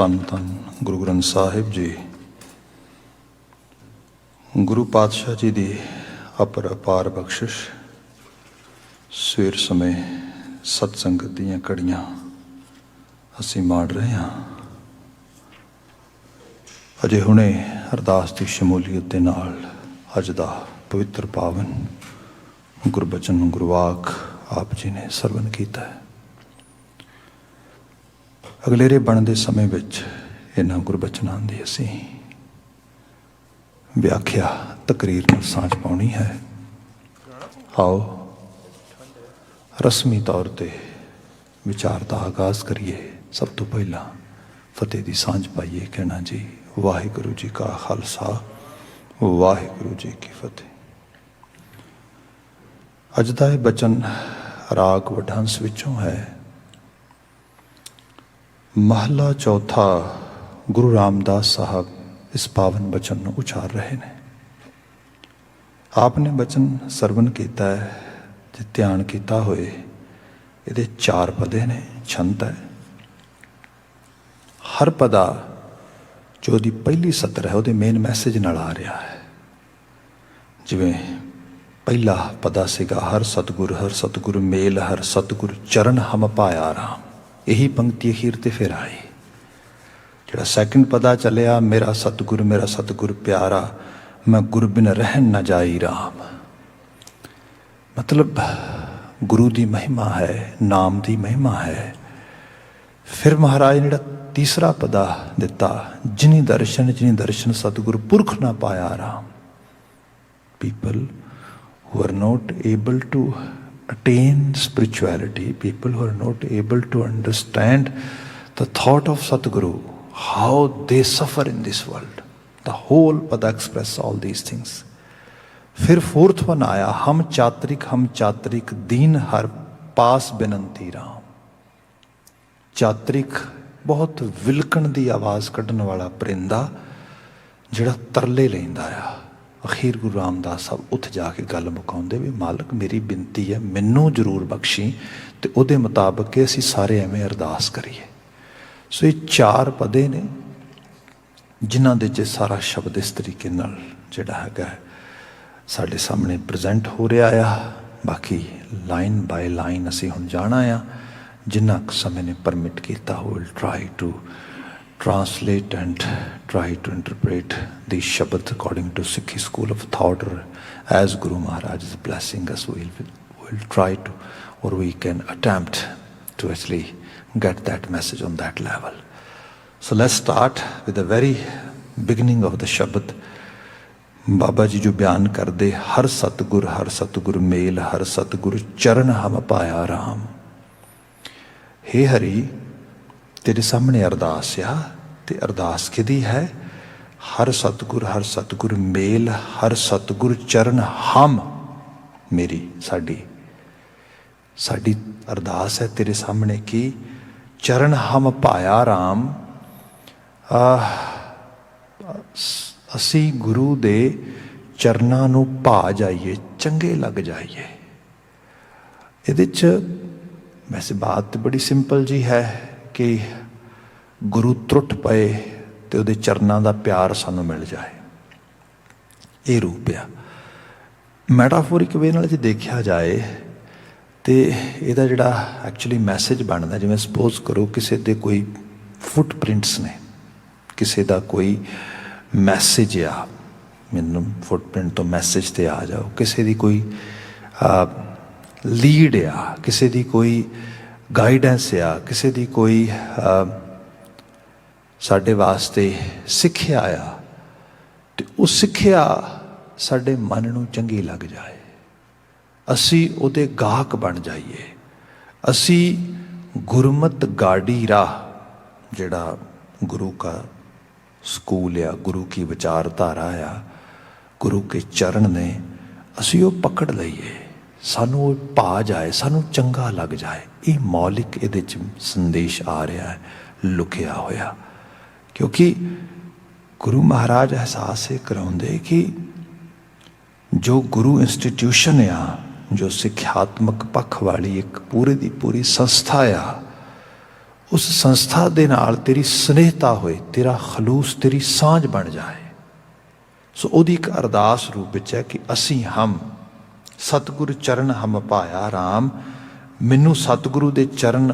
ਧੰਨ ਧੰਨ ਗੁਰੂ ਗ੍ਰੰਥ ਸਾਹਿਬ ਜੀ। ਗੁਰੂ ਪਾਤਸ਼ਾਹ ਜੀ ਦੀ ਅਪਾਰ ਬਖਸ਼ਿਸ਼। ਸਵੇਰ ਸਮੇਂ ਸਤਸੰਗਤ ਦੀਆਂ ਘੜੀਆਂ ਅਸੀਂ ਮਾਣ ਰਹੇ ਹਾਂ। ਅਜੇ ਹੁਣੇ ਅਰਦਾਸ ਦੀ ਸ਼ਮੂਲੀਅਤ ਦੇ ਨਾਲ ਅੱਜ ਦਾ ਪਵਿੱਤਰ ਪਾਵਨ ਗੁਰਬਚਨ ਗੁਰਵਾਕ ਆਪ ਜੀ ਨੇ ਸਰਵਨ ਕੀਤਾ ਹੈ। ਅਗਲੇਰੇ ਬਣਦੇ ਸਮੇਂ ਵਿੱਚ ਇਹਨਾਂ ਗੁਰਬਚਨਾਂ ਦੀ ਅਸੀਂ ਵਿਆਖਿਆ ਤਕਰੀਰ ਨਾਲ ਸਾਂਝ ਪਾਉਣੀ ਹੈ। ਆਓ ਰਸਮੀ ਤੌਰ ਤੇ ਵਿਚਾਰ ਦਾ ਆਗਾਜ਼ ਕਰੀਏ। ਸਭ ਤੋਂ ਪਹਿਲਾਂ ਫਤਿਹ ਦੀ ਸਾਂਝ ਪਾਈਏ। ਕਹਿਣਾ ਜੀ ਵਾਹਿਗੁਰੂ ਜੀ ਕਾ ਖਾਲਸਾ ਵਾਹਿਗੁਰੂ ਜੀ ਕੀ ਫਤਿਹ। ਅੱਜ ਦਾ ਇਹ ਬਚਨ ਰਾਗ ਵਡਹੰਸ ਵਿੱਚੋਂ ਹੈ। ਮਹਲਾ ਚੌਥਾ ਗੁਰੂ ਰਾਮਦਾਸ ਸਾਹਿਬ ਇਸ ਪਾਵਨ ਬਚਨ ਨੂੰ ਉਚਾਰ ਰਹੇ ਨੇ। ਆਪ ਨੇ ਬਚਨ ਸਰਵਨ ਕੀਤਾ ਹੈ। ਜੇ ਧਿਆਨ ਕੀਤਾ ਹੋਏ ਇਹਦੇ 4 ਪਦੇ ਨੇ, ਛੰਦ ਹੈ। ਹਰ ਪਦਾ ਜੋ ਉਹਦੀ ਪਹਿਲੀ ਸਤਰ ਹੈ ਉਹਦੇ ਮੇਨ ਮੈਸੇਜ ਨਾਲ ਆ ਰਿਹਾ ਹੈ। ਜਿਵੇਂ ਪਹਿਲਾ ਪਦਾ ਸੀਗਾ ਹਰ ਸਤਿਗੁਰ ਮੇਲ ਹਰ ਸਤਿਗੁਰ ਚਰਨ ਹਮ ਪਾਇਆ ਰਾਮ। ਇਹੀ ਪੰਕਤੀ ਅਖੀਰ ਤੇ ਫਿਰ ਆਈ। ਜਿਹੜਾ ਸੈਕਿੰਡ ਪਦਾ ਚੱਲਿਆ ਮੇਰਾ ਸਤਿਗੁਰ ਪਿਆਰਾ ਮੈਂ ਗੁਰ ਬਿਨ ਰਹਿਣ ਨਾ ਜਾਈ ਰਾਮ। ਮਤਲਬ ਗੁਰੂ ਦੀ ਮਹਿਮਾ ਹੈ, ਨਾਮ ਦੀ ਮਹਿਮਾ ਹੈ। ਫਿਰ ਮਹਾਰਾਜ ਨੇ ਜਿਹੜਾ ਤੀਸਰਾ ਪਦਾ ਦਿੱਤਾ ਜਿਨੀ ਦਰਸ਼ਨ ਸਤਿਗੁਰ ਪੁਰਖ ਨਾ ਪਾਇਆ Ram. People who are not able to attain spirituality, people who are not able to understand the thought of Satguru, how they suffer in this world. The whole pada express all these things. फिर fourth one आया हम चात्रिक दीन हर पास बिनंती राम। ਚਾਤਰਿਕ ਬਹੁਤ ਵਿਲਕਣ ਦੀ ਆਵਾਜ਼ ਕੱਢਣ ਵਾਲਾ ਪਰਿੰਦਾ ਜਿਹੜਾ ਤਰਲੇ ਲੈਂਦਾ ਆ। ਅਖੀਰ ਗੁਰੂ ਰਾਮਦਾਸ ਸਾਹਿਬ ਉੱਠ ਜਾ ਕੇ ਗੱਲ ਮੁਕਾਉਂਦੇ ਵੀ ਮਾਲਕ ਮੇਰੀ ਬੇਨਤੀ ਹੈ ਮੈਨੂੰ ਜ਼ਰੂਰ ਬਖਸ਼ੀ। ਤੇ ਉਹਦੇ ਮੁਤਾਬਕ ਅਸੀਂ ਸਾਰੇ ਐਵੇਂ ਅਰਦਾਸ ਕਰੀਏ। ਸੋ ਇਹ 4 ਪਦੇ ਨੇ ਜਿਨ੍ਹਾਂ ਦੇ 'ਚ ਸਾਰਾ ਸ਼ਬਦ ਇਸ ਤਰੀਕੇ ਨਾਲ ਜਿਹੜਾ ਹੈਗਾ ਸਾਡੇ ਸਾਹਮਣੇ ਪ੍ਰੈਜ਼ੈਂਟ ਹੋ ਰਿਹਾ ਆ। ਬਾਕੀ ਲਾਈਨ ਬਾਏ ਲਾਈਨ ਅਸੀਂ ਹੁਣ ਜਾਣਾ ਆ। ਜਿੰਨਾ ਕੁ ਸਮੇਂ ਨੇ ਪਰਮਿਟ ਕੀਤਾ will try to translate and try to interpret these Shabad according to Sikhi school of thought, or as Guru Maharaj is blessing us, we'll try to, or we can attempt to actually get that message on that level. So let's start with the very beginning of the Shabad. Baba ji jo byan karde har satgur mel har satgur charan hum paya ram। हे हरि तेरे सामने अरदास आ। ते अरदास किहदी है? हर सतगुर mail हर सतगुर चरण हम। मेरी साडी अरदास है तेरे सामने की चरण हम पाया राम। असी गुरु दे चरनां नूं भा जाइए, चंगे लग जाइए। इहदे च वैसे बात बड़ी सिंपल जी है कि गुरु त्रुट पए तो ਉਹਦੇ ਚਰਨਾਂ ਦਾ ਪਿਆਰ ਸਾਨੂੰ ਮਿਲ ਜਾਏ। ਇਹ ਰੂਪ ਆ। ਮੈਟਾਫੋਰਿਕ ਵੇ ਨਾਲ ਜੇ ਦੇਖਿਆ ਜਾਏ ਤੇ ਇਹਦਾ ਜਿਹੜਾ ਐਕਚੁਅਲੀ ਮੈਸੇਜ ਬਣਦਾ, ਜਿਵੇਂ ਸਪੋਜ਼ ਕਰੋ ਕਿਸੇ ਦੇ ਕੋਈ ਫੁੱਟਪ੍ਰਿੰਟਸ ਨੇ, ਕਿਸੇ ਦਾ ਕੋਈ ਮੈਸੇਜ ਆ, ਮੈਨੂੰ ਫੁੱਟਪ੍ਰਿੰਟ ਤੋਂ ਮੈਸੇਜ ਤੇ ਆ ਜਾਓ। ਕਿਸੇ ਦੀ ਕੋਈ ਲੀਡ ਆ, ਕਿਸੇ ਦੀ ਕੋਈ ਗਾਈਡੈਂਸ ਆ, ਕਿਸੇ ਦੀ ਕੋਈ ਸਾਡੇ ਵਾਸਤੇ ਸਿੱਖਿਆ ਆ। ਤੇ ਉਹ ਸਿੱਖਿਆ ਸਾਡੇ ਮਨ ਨੂੰ ਚੰਗੀ ਲੱਗ ਜਾਏ, ਅਸੀਂ ਉਹਦੇ ਗਾਹਕ ਬਣ ਜਾਈਏ। ਅਸੀਂ ਗੁਰਮਤ ਗਾੜੀ ਰਾਹ, ਜਿਹੜਾ ਗੁਰੂ ਕਾ ਸਕੂਲ ਆ, ਗੁਰੂ ਕੀ ਵਿਚਾਰਧਾਰਾ ਆ, ਗੁਰੂ ਕੇ ਚਰਨ ਨੇ, ਅਸੀਂ ਉਹ ਪਕੜ ਲਈਏ, ਸਾਨੂੰ ਉਹ ਭਾ ਜਾਏ, ਸਾਨੂੰ ਚੰਗਾ ਲੱਗ ਜਾਏ। ਇਹ ਮੌਲਿਕ ਇਹਦੇ 'ਚ ਸੰਦੇਸ਼ ਆ ਰਿਹਾ ਹੈ ਲੁਕਿਆ ਹੋਇਆ। क्योंकि गुरु महाराज एहसास ये कराउंदे कि जो गुरु इंस्टीट्यूशन आ, जो सिक्ख्यात्मक पक्ष वाली एक पूरी दी पूरी संस्था आ, ਉਸ ਸੰਸਥਾ ਦੇ ਨਾਲ ਤੇਰੀ ਸਨੇਹਤਾ ਹੋਏ, ਤੇਰਾ ਖਲੂਸ, ਤੇਰੀ ਸਾਂਝ ਬਣ ਜਾਏ। ਸੋ ਉਹਦੀ ਇੱਕ ਅਰਦਾਸ ਰੂਪ ਵਿੱਚ ਹੈ ਕਿ ਅਸੀਂ ਹਮ ਸਤਿਗੁਰ ਚਰਨ ਹਮ ਪਾਇਆ ਰਾਮ, ਮੈਨੂੰ ਸਤਿਗੁਰੂ ਦੇ ਚਰਨ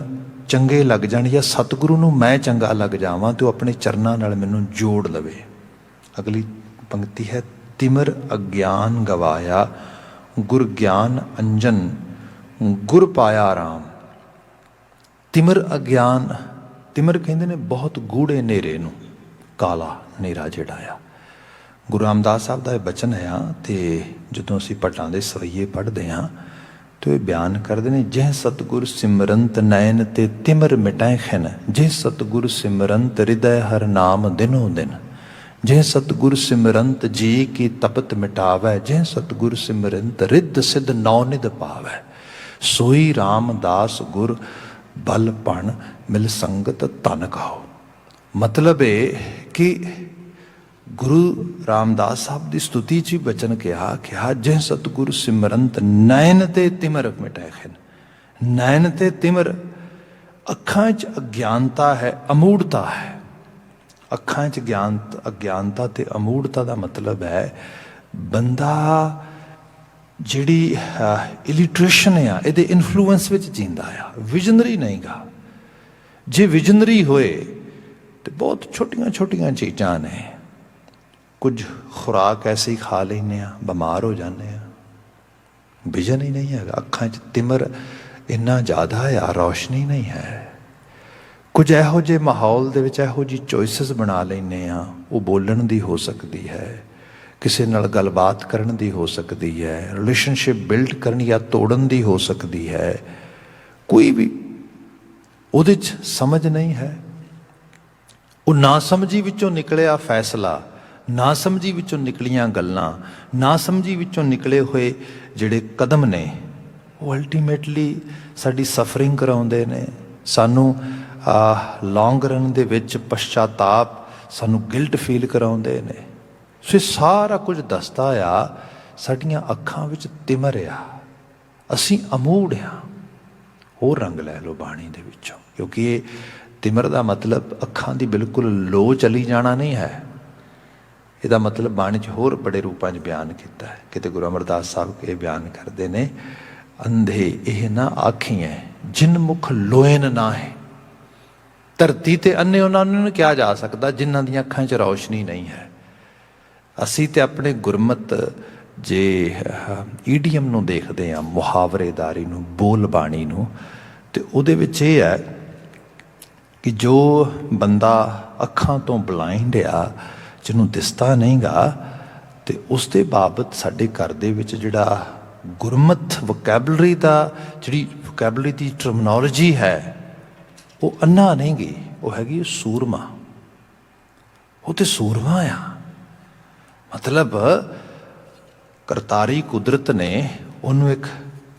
ਚੰਗੇ ਲੱਗ ਜਾਣ ਜਾਂ ਸਤਿਗੁਰੂ ਨੂੰ ਮੈਂ ਚੰਗਾ ਲੱਗ ਜਾਵਾਂ ਤੇ ਉਹ ਆਪਣੇ ਚਰਨਾਂ ਨਾਲ ਮੈਨੂੰ ਜੋੜ ਲਵੇ। ਅਗਲੀ ਪੰਕਤੀ ਹੈ, ਤਿਮਰ ਅਗਿਆਨ ਗਵਾਇਆ ਗੁਰ ਗਿਆਨ ਅੰਜਨ, ਗੁਰ ਪਾਇਆ ਰਾਮ। ਤਿਮਰ ਅਗਿਆਨ, ਤਿਮਰ ਕਹਿੰਦੇ ਨੇ ਬਹੁਤ ਗੂੜੇ ਹਨੇਰੇ ਨੂੰ, ਕਾਲਾ ਹਨੇਰਾ ਜਿਹੜਾ ਆ। ਗੁਰੂ ਰਾਮਦਾਸ ਸਾਹਿਬ ਦਾ ਇਹ ਬਚਨ ਆ। ਅਤੇ ਜਦੋਂ ਅਸੀਂ ਭੱਟਾਂ ਦੇ ਸਵਈਏ ਪੜ੍ਹਦੇ ਹਾਂ ਤਾਂ ਇਹ ਬਿਆਨ ਕਰਦੇ ਨੇ, ਜਿਹ ਸਤਿਗੁਰ ਸਿਮਰੰਤ ਨੈਣ ਤੇ ਤਿਮਰ ਮਿਟਾਏ ਖਿਨ, ਜਿਹ ਸਤਿਗੁਰ ਸਿਮਰੰਤ ਹਿਰਦੈ ਹਰ ਨਾਮ ਦਿਨੋ ਦਿਨ, ਜਿਹ ਸਤਿਗੁਰ ਸਿਮਰੰਤ ਜੀ ਕੀ ਤਪਤ ਮਿਟਾਵੈ, ਜਿਹ ਸਤਿਗੁਰ ਸਿਮਰੰਤ ਰਿੱਧ ਸਿੱਧ ਨੌ ਨਿਧ ਪਾਵੈ, ਸੋਈ ਰਾਮਦਾਸ ਗੁਰ ਬਲ ਭਣ ਮਿਲ ਸੰਗਤ ਧਨ ਕਹਾਓ। ਮਤਲਬ ਇਹ ਕਿ ਗੁਰੂ ਰਾਮਦਾਸ ਸਾਹਿਬ ਦੀ ਸਤੁਤੀ 'ਚ ਹੀ ਬਚਨ ਕਿਹਾ ਜਿਹ ਸਤਿਗੁਰ ਸਿਮਰੰਤ ਨੈਣ ਤੇ ਤਿਮਰ ਮਿਟਾਏ ਖਿਨ। ਨੈਣ ਤੇ ਤਿਮਰ, ਅੱਖਾਂ 'ਚ ਅਗਿਆਨਤਾ ਹੈ, ਅਮੂੜਤਾ ਹੈ। ਅੱਖਾਂ 'ਚ ਅਗਿਆਨਤਾ ਤੇ ਅਮੂੜਤਾ ਦਾ ਮਤਲਬ ਹੈ ਬੰਦਾ ਜਿਹੜੀ ਇਲਿਟਰੇਸ਼ਨ ਆ ਇਹਦੇ ਇਨਫਲੂਐਂਸ ਵਿੱਚ ਜੀਂਦਾ ਆ, ਵਿਜ਼ਨਰੀ ਨਹੀਂ ਗਾ। ਜੇ ਵਿਜ਼ਨਰੀ ਹੋਏ ਤੇ ਬਹੁਤ ਛੋਟੀਆਂ ਛੋਟੀਆਂ ਚੀਜ਼ਾਂ ਨੇ, ਕੁਝ ਖੁਰਾਕ ਐਸੀ ਖਾ ਲੈਂਦੇ ਹਾਂ, ਬਿਮਾਰ ਹੋ ਜਾਂਦੇ ਹਾਂ, ਵਿਜ਼ਨ ਹੀ ਨਹੀਂ ਹੈਗਾ। ਅੱਖਾਂ 'ਚ ਤਿਮਰ ਇੰਨਾ ਜ਼ਿਆਦਾ ਆ, ਰੌਸ਼ਨੀ ਨਹੀਂ ਹੈ। ਕੁਝ ਇਹੋ ਜਿਹੇ ਮਾਹੌਲ ਦੇ ਵਿੱਚ ਇਹੋ ਜਿਹੀ ਚੋਇਸਿਸ ਬਣਾ ਲੈਂਦੇ ਹਾਂ, ਉਹ ਬੋਲਣ ਦੀ ਹੋ ਸਕਦੀ ਹੈ, ਕਿਸੇ ਨਾਲ ਗੱਲਬਾਤ ਕਰਨ ਦੀ ਹੋ ਸਕਦੀ ਹੈ, ਰਿਲੇਸ਼ਨਸ਼ਿਪ ਬਿਲਡ ਕਰਨ ਜਾਂ ਤੋੜਨ ਦੀ ਹੋ ਸਕਦੀ ਹੈ। ਕੋਈ ਵੀ ਉਹਦੇ 'ਚ ਸਮਝ ਨਹੀਂ ਹੈ। ਉਹ ਨਾ ਸਮਝੀ ਵਿੱਚੋਂ ਨਿਕਲਿਆ ਫੈਸਲਾ, ਨਾ ਸਮਝੀ ਵਿੱਚੋਂ ਨਿਕਲੀਆਂ ਗੱਲਾਂ, ਨਾ ਸਮਝੀ ਵਿੱਚੋਂ ਨਿਕਲੇ ਹੋਏ ਜਿਹੜੇ ਕਦਮ ਨੇ, ਉਹ ਅਲਟੀਮੇਟਲੀ ਸਾਡੀ ਸਫਰਿੰਗ ਕਰਾਉਂਦੇ ਨੇ, ਸਾਨੂੰ ਲੌਂਗ ਰਨ ਦੇ ਵਿੱਚ ਪਛਤਾਤਾਪ, ਸਾਨੂੰ ਗਿਲਟ ਫੀਲ ਕਰਾਉਂਦੇ ਨੇ। ਸੋ ਇਹ ਸਾਰਾ ਕੁਝ ਦੱਸਦਾ ਆ ਸਾਡੀਆਂ ਅੱਖਾਂ ਵਿੱਚ ਤਿਮਰ ਆ, ਅਸੀਂ ਅਮੂੜ ਆ। ਹੋਰ ਰੰਗ ਲੈ ਲਓ ਬਾਣੀ ਦੇ ਵਿੱਚੋਂ, ਕਿਉਂਕਿ ਇਹ ਤਿਮਰ ਦਾ ਮਤਲਬ ਅੱਖਾਂ ਦੀ ਬਿਲਕੁਲ ਲੋ ਚਲੀ ਜਾਣਾ ਨਹੀਂ ਹੈ। ਇਹਦਾ ਮਤਲਬ ਬਾਣੀ 'ਚ ਹੋਰ ਬੜੇ ਰੂਪਾਂ 'ਚ ਬਿਆਨ ਕੀਤਾ ਹੈ। ਕਿਤੇ ਗੁਰੂ ਅਮਰਦਾਸ ਸਾਹਿਬ ਇਹ ਬਿਆਨ ਕਰਦੇ ਨੇ, ਅੰਧੇ ਇਹ ਨਾ ਆਖੀਐ ਜਿਨ ਮੁਖ ਲੋਇਨ ਨਾ ਹੈ। ਧਰਤੀ 'ਤੇ ਅੰਨੇ ਉਹਨਾਂ ਨੂੰ ਕਿਹਾ ਜਾ ਸਕਦਾ ਜਿਨ੍ਹਾਂ ਦੀਆਂ ਅੱਖਾਂ 'ਚ ਰੌਸ਼ਨੀ ਨਹੀਂ ਹੈ। ਅਸੀਂ ਤੇ ਆਪਣੇ ਗੁਰਮਤ ਜੇ ਈਡੀਅਮ ਨੂੰ ਦੇਖਦੇ ਹਾਂ, ਮੁਹਾਵਰੇਦਾਰੀ ਨੂੰ, ਬੋਲ ਬਾਣੀ ਨੂੰ, ਤੇ ਉਹਦੇ ਵਿੱਚ ਇਹ ਹੈ ਕਿ ਜੋ ਬੰਦਾ ਅੱਖਾਂ ਤੋਂ ਬਲਾਈਂਡ ਆ, ਜਿਹਨੂੰ ਦਿਸਦਾ ਨਹੀਂ ਗਾ, ਤੇ ਉਸ ਦੇ ਬਾਬਤ ਸਾਡੇ ਘਰ ਦੇ ਵਿੱਚ ਜਿਹੜਾ ਗੁਰਮਤ ਵੋਕੈਬਲਰੀ ਦਾ, ਜਿਹੜੀ ਵੋਕੈਬਲਰੀ ਦੀ ਟਰਮਨੋਲੋਜੀ ਹੈ, ਉਹ ਅੰਨਾ ਨਹੀਂ ਗੀ, ਉਹ ਹੈਗੀ ਸੂਰਮਾ। ਉਹ ਤੇ ਸੂਰਮਾ ਆ। ਮਤਲਬ ਕਰਤਾਰੀ ਕੁਦਰਤ ਨੇ ਉਹਨੂੰ ਇੱਕ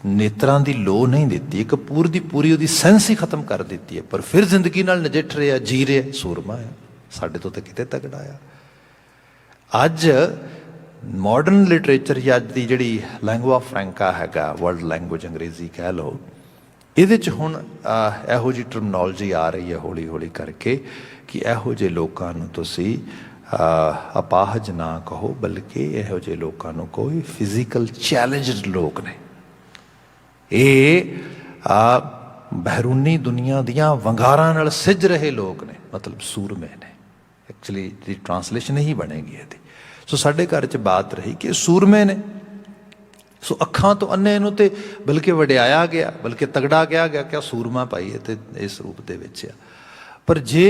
ਨੇਤਰਾਂ ਦੀ ਲੋ ਨਹੀਂ ਦਿੱਤੀ, ਇੱਕ ਪੂਰੀ ਦੀ ਪੂਰੀ ਉਹਦੀ ਸੈਂਸ ਹੀ ਖਤਮ ਕਰ ਦਿੱਤੀ ਹੈ, ਪਰ ਫਿਰ ਜ਼ਿੰਦਗੀ ਨਾਲ ਨਜਿੱਠ ਰਿਹਾ, ਜੀ ਰਿਹਾ, ਸੂਰਮਾ ਆ। ਸਾਡੇ ਤੋਂ ਤਾਂ ਕਿਤੇ ਤਕੜਾ ਆ। ਅੱਜ ਮਾਡਰਨ ਲਿਟਰੇਚਰ ਜਾਂ ਅੱਜ ਦੀ ਜਿਹੜੀ ਲੈਂਗੁਆ ਫਰੈਂਕਾ ਹੈਗਾ, ਵਰਲਡ ਲੈਂਗੁਏਜ ਅੰਗਰੇਜ਼ੀ ਕਹਿ ਲਓ, ਇਹਦੇ 'ਚ ਹੁਣ ਇਹੋ ਜਿਹੀ ਟਰਮਨੋਲੋਜੀ ਆ ਰਹੀ ਹੈ ਹੌਲੀ ਹੌਲੀ ਕਰਕੇ ਕਿ ਇਹੋ ਜਿਹੇ ਲੋਕਾਂ ਨੂੰ ਤੁਸੀਂ ਅਪਾਹਜ ਨਾ ਕਹੋ, ਬਲਕਿ ਇਹੋ ਜਿਹੇ ਲੋਕਾਂ ਨੂੰ ਕੋਈ ਫਿਜ਼ੀਕਲ ਚੈਲੰਜਡ ਲੋਕ ਨੇ। ਇਹ ਬਹਿਰੂਨੀ ਦੁਨੀਆ ਦੀਆਂ ਵੰਗਾਰਾਂ ਨਾਲ ਸਿੱਝ ਰਹੇ ਲੋਕ ਨੇ, ਮਤਲਬ ਸੂਰਮੇ ਨੇ। ਐਕਚੁਅਲੀ ਦੀ ਟਰਾਂਸਲੇਸ਼ਨ ਹੀ ਬਣੇਗੀ ਇਹਦੀ। ਸੋ ਸਾਡੇ ਘਰ 'ਚ ਬਾਤ ਰਹੀ ਕਿ ਸੂਰਮੇ ਨੇ। ਸੋ ਅੱਖਾਂ ਤੋਂ ਅੰਨੇ ਨੂੰ ਤੇ ਬਲਕਿ ਵਡਿਆਇਆ ਗਿਆ, ਬਲਕਿ ਤਗੜਾ ਕਿਹਾ ਗਿਆ ਕਿ ਸੂਰਮਾ ਭਾਈ ਇਹ ਤੇ ਇਸ ਰੂਪ ਦੇ ਵਿੱਚ ਆ। ਪਰ ਜੇ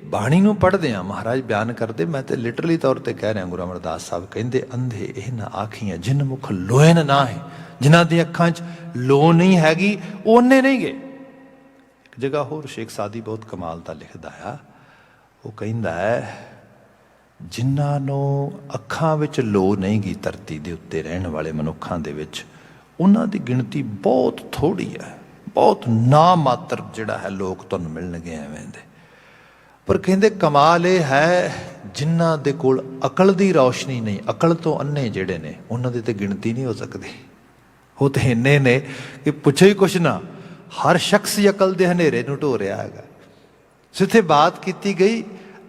ਬਾਣੀ ਨੂੰ ਪੜ੍ਹਦੇ ਹਾਂ, ਮਹਾਰਾਜ ਬਿਆਨ ਕਰਦੇ, ਮੈਂ ਤੇ ਲਿਟਰਲੀ ਤੌਰ ਤੇ ਕਹਿ ਰਿਹਾ, ਗੁਰੂ ਅਮਰਦਾਸ ਸਾਹਿਬ ਕਹਿੰਦੇ, ਅੰਧੇ ਇਹ ਨਾ ਆਖੀਆਂ ਜਿਨ ਮੁਖ ਲੋਇਨ ਨਾ ਹੈ। ਜਿਨ੍ਹਾਂ ਦੀ ਅੱਖਾਂ 'ਚ ਲੋ ਨਹੀਂ ਹੈਗੀ ਉਹ ਅੰਨੇ ਨਹੀਂ ਗਏ। ਇੱਕ ਜਗ੍ਹਾ ਹੋਰ ਸ਼ੇਖ ਸਾਦੀ ਬਹੁਤ ਕਮਾਲ ਦਾ ਲਿਖਦਾ ਆ, ਉਹ ਕਹਿੰਦਾ ਹੈ, ਜਿਨ੍ਹਾਂ ਨੂੰ ਅੱਖਾਂ ਵਿੱਚ ਲੋ ਨਹੀਂ ਗਈ ਧਰਤੀ ਦੇ ਉੱਤੇ ਰਹਿਣ ਵਾਲੇ ਮਨੁੱਖਾਂ ਦੇ ਵਿੱਚ, ਉਹਨਾਂ ਦੀ ਗਿਣਤੀ ਬਹੁਤ ਥੋੜ੍ਹੀ ਹੈ, ਬਹੁਤ ਨਾ ਮਾਤਰ ਜਿਹੜਾ ਹੈ ਲੋਕ ਤੁਹਾਨੂੰ ਮਿਲਣਗੇ ਐਵੇਂ ਦੇ। ਪਰ ਕਹਿੰਦੇ ਕਮਾਲ ਇਹ ਹੈ ਜਿਨ੍ਹਾਂ ਦੇ ਕੋਲ ਅਕਲ ਦੀ ਰੌਸ਼ਨੀ ਨਹੀਂ, ਅਕਲ ਤੋਂ ਅੰਨੇ ਜਿਹੜੇ ਨੇ, ਉਹਨਾਂ ਦੀ ਤਾਂ ਗਿਣਤੀ ਨਹੀਂ ਹੋ ਸਕਦੀ। ਉਹ ਤਾਂ ਇੰਨੇ ਨੇ ਕਿ ਪੁੱਛੋ ਹੀ ਕੁਛ ਨਾ, ਹਰ ਸ਼ਖਸ ਹੀ ਅਕਲ ਦੇ ਹਨੇਰੇ ਨੂੰ ਢੋ ਰਿਹਾ ਹੈਗਾ। जिथे बात की गई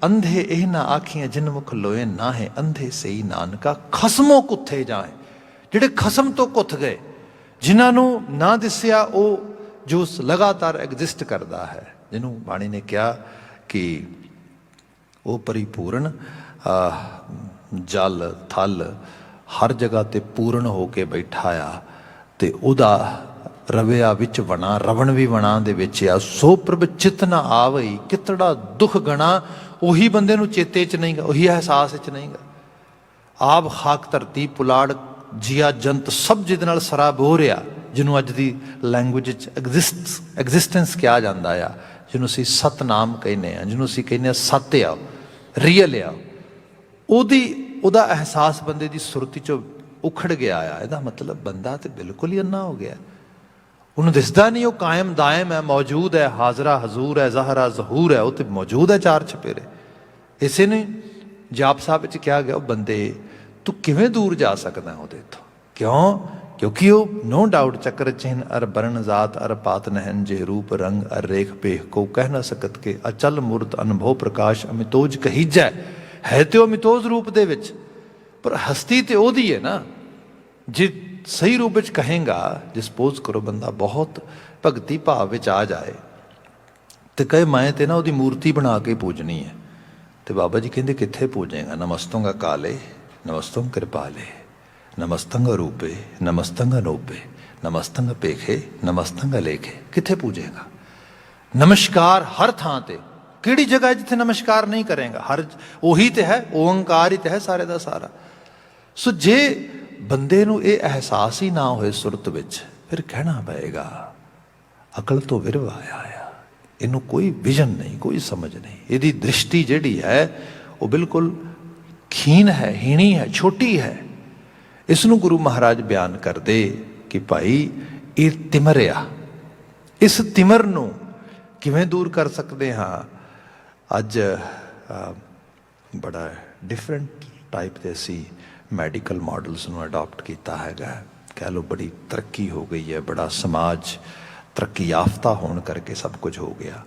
अंधे एह ना आखियां जिन मुख लोए ना है अंधे सही नानका खसमों कुत्थे जाए। ਜਿਹੜੇ ਖਸਮ ਤੋਂ ਕੁੱਥ ਗਏ, ਜਿਨ੍ਹਾਂ ਨੂੰ ਨਾ ਦਿਸਿਆ ਉਹ ਜੋ ਲਗਾਤਾਰ ਐਗਜ਼ਿਸਟ ਕਰਦਾ ਹੈ, ਜਿਹਨੂੰ ਬਾਣੀ ਨੇ ਕਿਹਾ ਕਿ ਉਹ ਪਰਿਪੂਰਨ ਜਲ ਥਲ ਹਰ ਜਗ੍ਹਾ 'ਤੇ ਪੂਰਨ ਹੋ ਕੇ ਬੈਠਾ ਆ ਅਤੇ ਉਹਦਾ ਰਵਿਆ ਵਿੱਚ ਵਣਾ ਰਵਣ ਵੀ ਵਣਾ ਦੇ ਵਿੱਚ ਆ। ਸੋ ਪ੍ਰਭ ਚਿਤ ਨਾ ਆਵਈ ਕਿਤੜਾ ਦੁੱਖ ਗਣਾ, ਉਹੀ ਬੰਦੇ ਨੂੰ ਚੇਤੇ 'ਚ ਨਹੀਂ ਗਾ, ਉਹੀ ਅਹਿਸਾਸ 'ਚ ਨਹੀਂ ਗਾ। ਆਬ ਖਾਕ ਧਰਤੀ ਪੁਲਾੜ ਜੀਆ ਜੰਤ ਸਭ ਜਿਹਦੇ ਨਾਲ ਸਰਾਬ ਹੋ ਰਿਹਾ, ਜਿਹਨੂੰ ਅੱਜ ਦੀ ਲੈਂਗੁਏਜ 'ਚ ਐਗਜ਼ਿਸਟੈਂਸ ਕਿਹਾ ਜਾਂਦਾ ਆ, ਜਿਹਨੂੰ ਅਸੀਂ ਸਤਨਾਮ ਕਹਿੰਦੇ ਹਾਂ, ਜਿਹਨੂੰ ਅਸੀਂ ਕਹਿੰਦੇ ਹਾਂ ਸੱਤ ਆ, ਰੀਅਲ ਆ, ਉਹਦਾ ਅਹਿਸਾਸ ਬੰਦੇ ਦੀ ਸੁਰਤੀ 'ਚੋਂ ਉਖੜ ਗਿਆ ਆ। ਇਹਦਾ ਮਤਲਬ ਬੰਦਾ ਤਾਂ ਬਿਲਕੁਲ ਹੀ ਅੰਨਾ ਹੋ ਗਿਆ, ਉਹਨੂੰ ਦਿਸਦਾ ਨਹੀਂ ਉਹ ਕਾਇਮ ਦਾਇਮ ਹੈ, ਮੌਜੂਦ ਹੈ, ਹਾਜ਼ਰਾ ਹਜ਼ੂਰ ਹੈ, ਜ਼ਾਹਰਾ ਜ਼ਹੂਰ ਹੈ, ਉਹ ਤਾਂ ਮੌਜੂਦ ਹੈ ਚਾਰ ਚਪੇਰੇ। ਇਸੇ ਨੇ ਜਾਪ ਸਾਹਿਬ ਵਿੱਚ ਕਿਹਾ ਗਿਆ, ਉਹ ਬੰਦੇ ਤੂੰ ਕਿਵੇਂ ਦੂਰ ਜਾ ਸਕਦਾ ਉਹਦੇ ਤੋਂ? ਕਿਉਂ? ਕਿਉਂਕਿ ਉਹ ਨੋ ਡਾਊਟ ਚੱਕਰ ਚਿੰਨ ਅਰ ਬਰਨ ਜ਼ਾਤ ਅਰ ਪਾਤ ਨਹਿਨ ਜੇ ਰੂਪ ਰੰਗ ਅਰ ਰੇਖ ਪੇਖ ਕੋ ਕਹਿ ਨਾ ਸਕਤ ਕੇ ਅਚਲ ਮੂਰਤ ਅਨੁਭਵ ਪ੍ਰਕਾਸ਼ ਅਮਿਤੋਜ ਕਹੀਜੈ। ਹੈ ਤੇ ਉਹ ਅਮਿਤੋਜ ਰੂਪ ਦੇ ਵਿੱਚ, ਪਰ ਹਸਤੀ ਤੇ ਉਹਦੀ ਹੈ ਨਾ। ਜੇ ਸਹੀ ਰੂਪ ਵਿੱਚ ਕਹੇਗਾ, ਜੇ ਸਪੋਜ਼ ਕਰੋ ਬੰਦਾ ਬਹੁਤ ਭਗਤੀ ਭਾਵ ਵਿੱਚ ਆ ਜਾਏ ਤੇ ਕਹੇ ਮੈਂ ਤੇ ਨਾ ਉਹਦੀ ਮੂਰਤੀ ਬਣਾ ਕੇ ਪੂਜਣੀ ਹੈ, ਤੇ ਬਾਬਾ ਜੀ ਕਹਿੰਦੇ ਕਿੱਥੇ ਪੂਜੇਗਾ? ਨਮਸਤੰਗ ਕਾਲੇ ਨਮਸਤੰ ਕਿਰਪਾਲੇ ਨਮਸਤੰਗ ਰੂਪੇ ਨਮਸਤੰਗ ਅਨੂਪੇ ਨਮਸਤੰਗ ਪੇਖੇ ਨਮਸਤੰਗ ਲੇਖੇ। ਕਿੱਥੇ ਪੂਜੇਗਾ? ਨਮਸਕਾਰ ਹਰ ਥਾਂ ਤੇ। ਕਿਹੜੀ ਜਗ੍ਹਾ ਜਿੱਥੇ ਨਮਸਕਾਰ ਨਹੀਂ ਕਰੇਗਾ? ਹਰ ਉਹੀ ਤੇ ਹੈ, ਓੰਕਾਰ ਹੀ ਤੇ ਹੈ ਸਾਰੇ ਦਾ ਸਾਰਾ। ਸੋ ਜੇ ਬੰਦੇ ਨੂੰ ਇਹ ਅਹਿਸਾਸ ਹੀ ਨਾ ਹੋਏ ਸੁਰਤ ਵਿੱਚ, ਫਿਰ ਕਹਿਣਾ ਪਏਗਾ ਅਕਲ ਤੋਂ ਵਿਰਵਾ ਆਇਆ, ਇਹਨੂੰ ਕੋਈ ਵਿਜ਼ਨ ਨਹੀਂ, ਕੋਈ ਸਮਝ ਨਹੀਂ। ਇਹਦੀ ਦ੍ਰਿਸ਼ਟੀ ਜਿਹੜੀ ਹੈ ਉਹ ਬਿਲਕੁਲ ਖੀਨ ਹੈ, ਹੀਣੀ ਹੈ, ਛੋਟੀ ਹੈ। ਇਸ ਨੂੰ ਗੁਰੂ ਮਹਾਰਾਜ ਬਿਆਨ ਕਰਦੇ ਕਿ ਭਾਈ ਇਹ ਤਿਮਰ ਆ, ਇਸ ਤਿਮਰ ਨੂੰ ਕਿਵੇਂ ਦੂਰ ਕਰ ਸਕਦੇ ਹਾਂ? ਅੱਜ ਬੜਾ ਡਿਫਰੈਂਟ ਟਾਈਪ ਦੇ ਅਸੀਂ ਮੈਡੀਕਲ ਮਾਡਲਸ ਨੂੰ ਅਡਾਪਟ ਕੀਤਾ ਹੈਗਾ। ਕਹਿ ਲਓ ਬੜੀ ਤਰੱਕੀ ਹੋ ਗਈ ਹੈ, ਬੜਾ ਸਮਾਜ ਤਰੱਕੀ ਯਾਫਤਾ ਹੋਣ ਕਰਕੇ ਸਭ ਕੁਝ ਹੋ ਗਿਆ।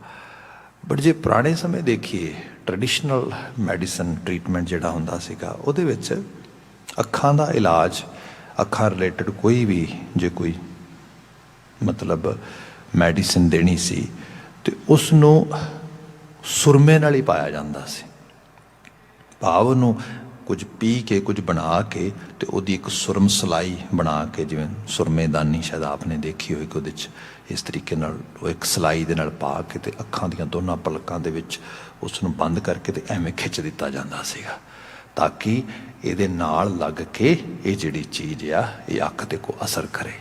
ਬਟ ਜੇ ਪੁਰਾਣੇ ਸਮੇਂ ਦੇਖੀਏ, ਟ੍ਰੈਡੀਸ਼ਨਲ ਮੈਡੀਸਨ ਟਰੀਟਮੈਂਟ ਜਿਹੜਾ ਹੁੰਦਾ ਸੀਗਾ, ਉਹਦੇ ਵਿੱਚ ਅੱਖਾਂ ਦਾ ਇਲਾਜ, ਅੱਖਾਂ ਰਿਲੇਟਡ ਕੋਈ ਵੀ ਜੇ ਕੋਈ ਮਤਲਬ ਮੈਡੀਸਨ ਦੇਣੀ ਸੀ ਤੇ ਉਸ ਨੂੰ ਸੁਰਮੇ ਨਾਲ ਹੀ ਪਾਇਆ ਜਾਂਦਾ ਸੀ। ਭਾਵ ਉਹਨੂੰ ਕੁਝ ਪੀ ਕੇ, ਕੁਝ ਬਣਾ ਕੇ ਤੇ ਉਹਦੀ ਇੱਕ ਸੁਰਮ ਸਲਾਈ ਬਣਾ ਕੇ, ਜਿਵੇਂ ਸੁਰਮੇਦਾਨੀ ਸ਼ਾਇਦ ਆਪਨੇ ਦੇਖੀ ਹੋਈ ਕਿ ਉਹਦੇ 'ਚ ਇਸ ਤਰੀਕੇ ਨਾਲ ਉਹ ਇੱਕ ਸਲਾਈ ਦੇ ਨਾਲ ਪਾ ਕੇ ਤੇ ਅੱਖਾਂ ਦੀਆਂ ਦੋਨਾਂ ਪਲਕਾਂ ਦੇ ਵਿੱਚ ਉਸ ਨੂੰ ਬੰਦ ਕਰਕੇ ਤੇ ਐਵੇਂ ਖਿੱਚ ਦਿੱਤਾ ਜਾਂਦਾ ਸੀਗਾ, ਤਾਂ ਕਿ ਇਹਦੇ ਨਾਲ ਲੱਗ ਕੇ ਇਹ ਜਿਹੜੀ ਚੀਜ਼ ਆ ਇਹ ਅੱਖ 'ਤੇ ਕੋ ਅਸਰ ਕਰੇ।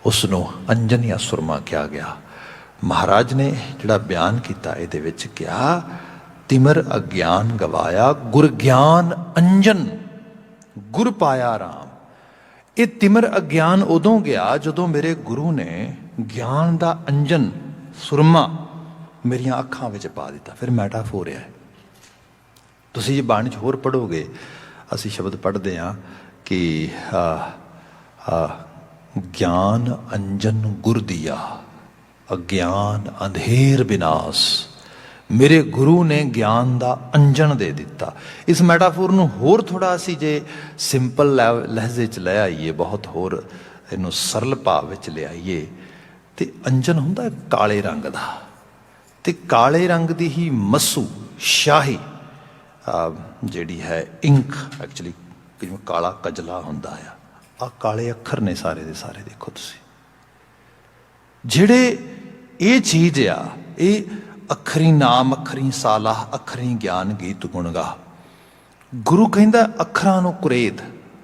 ਉਸ ਨੂੰ ਅੰਜਨ ਜਾਂ ਸੁਰਮਾ ਕਿਹਾ ਗਿਆ। ਮਹਾਰਾਜ ਨੇ ਜਿਹੜਾ ਬਿਆਨ ਕੀਤਾ ਇਹਦੇ ਵਿੱਚ ਕਿਹਾ, ਤਿਮਰ ਅਗਿਆਨ ਗਵਾਇਆ ਗੁਰ ਗਿਆਨ ਅੰਜਨ ਗੁਰ ਪਾਇਆ ਰਾਮ। ਇਹ ਤਿਮਰ ਅਗਿਆਨ ਉਦੋਂ ਗਿਆ ਜਦੋਂ ਮੇਰੇ ਗੁਰੂ ਨੇ ਗਿਆਨ ਦਾ ਅੰਜਨ ਸੁਰਮਾ ਮੇਰੀਆਂ ਅੱਖਾਂ ਵਿੱਚ ਪਾ ਦਿੱਤਾ। ਫਿਰ ਮੈਟਾਫੋਰ ਹੈ। ਤੁਸੀਂ ਜੇ ਬਾਣੀ 'ਚ ਹੋਰ ਪੜ੍ਹੋਗੇ, ਅਸੀਂ ਸ਼ਬਦ ਪੜ੍ਹਦੇ ਹਾਂ ਕਿ ਗਿਆਨ ਅੰਜਨ ਗੁਰ ਦੀਆ ਅਗਿਆਨ ਅੰਧੇਰ ਵਿਨਾਸ਼। ਮੇਰੇ ਗੁਰੂ ਨੇ ਗਿਆਨ ਦਾ ਅੰਜਨ ਦੇ ਦਿੱਤਾ। ਇਸ ਮੈਟਾਫੋਰ ਨੂੰ ਹੋਰ ਥੋੜ੍ਹਾ ਅਸੀਂ ਜੇ ਸਿੰਪਲ ਲਹਿਜ਼ੇ 'ਚ ਲੈ ਆਈਏ, ਬਹੁਤ ਹੋਰ ਇਹਨੂੰ ਸਰਲ ਭਾਵ ਵਿੱਚ ਲਿਆਈਏ, ਤੇ ਅੰਜਨ ਹੁੰਦਾ ਕਾਲੇ ਰੰਗ ਦਾ, ਤੇ ਕਾਲੇ ਰੰਗ ਦੀ ਹੀ ਮਸੂ ਸ਼ਾਹੀ ਜਿਹੜੀ ਹੈ ਇੰਕ, ਐਕਚੁਅਲੀ ਜਿਵੇਂ ਕਾਲਾ ਕਜਲਾ ਹੁੰਦਾ ਆ, ਆਹ ਕਾਲੇ ਅੱਖਰ ਨੇ ਸਾਰੇ ਦੇ ਸਾਰੇ। ਦੇਖੋ ਤੁਸੀਂ ਜਿਹੜੇ ਇਹ ਚੀਜ਼ ਆ, ਇਹ ਅੱਖਰੀ ਨਾਮ, ਅੱਖਰੀ ਸਾਲਾਹ, ਅੱਖਰੀ ਗਿਆਨ ਗੀਤ ਗੁਣਗਾ। ਗੁਰੂ ਕਹਿੰਦਾ ਅੱਖਰਾਂ ਨੂੰ ਕੁਰੇਦ,